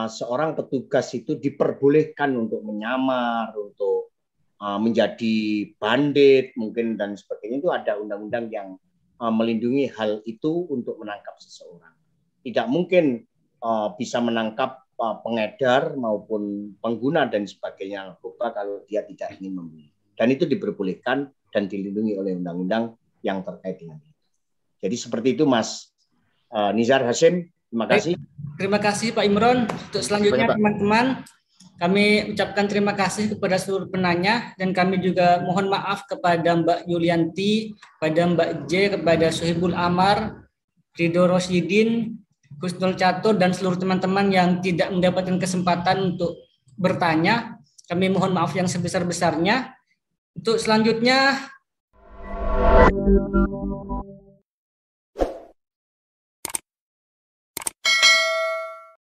seorang petugas itu diperbolehkan untuk menyamar, untuk menjadi bandit mungkin dan sebagainya. Itu ada undang-undang yang melindungi hal itu untuk menangkap seseorang. Tidak mungkin bisa menangkap pengedar maupun pengguna dan sebagainya narkoba kalau dia tidak ingin membeli. Dan itu diperbolehkan dan dilindungi oleh undang-undang yang terkait dengan itu. Jadi seperti itu Mas Nizar Hasim. Terima kasih. Terima kasih Pak Imron. Untuk selanjutnya teman-teman, kami ucapkan terima kasih kepada seluruh penanya dan kami juga mohon maaf kepada Mbak Yulianti, kepada Mbak J, kepada Sohibul Amar, Ridho Rosyidin, Husnul Catur dan seluruh teman-teman yang tidak mendapatkan kesempatan untuk bertanya. Kami mohon maaf yang sebesar-besarnya. Untuk selanjutnya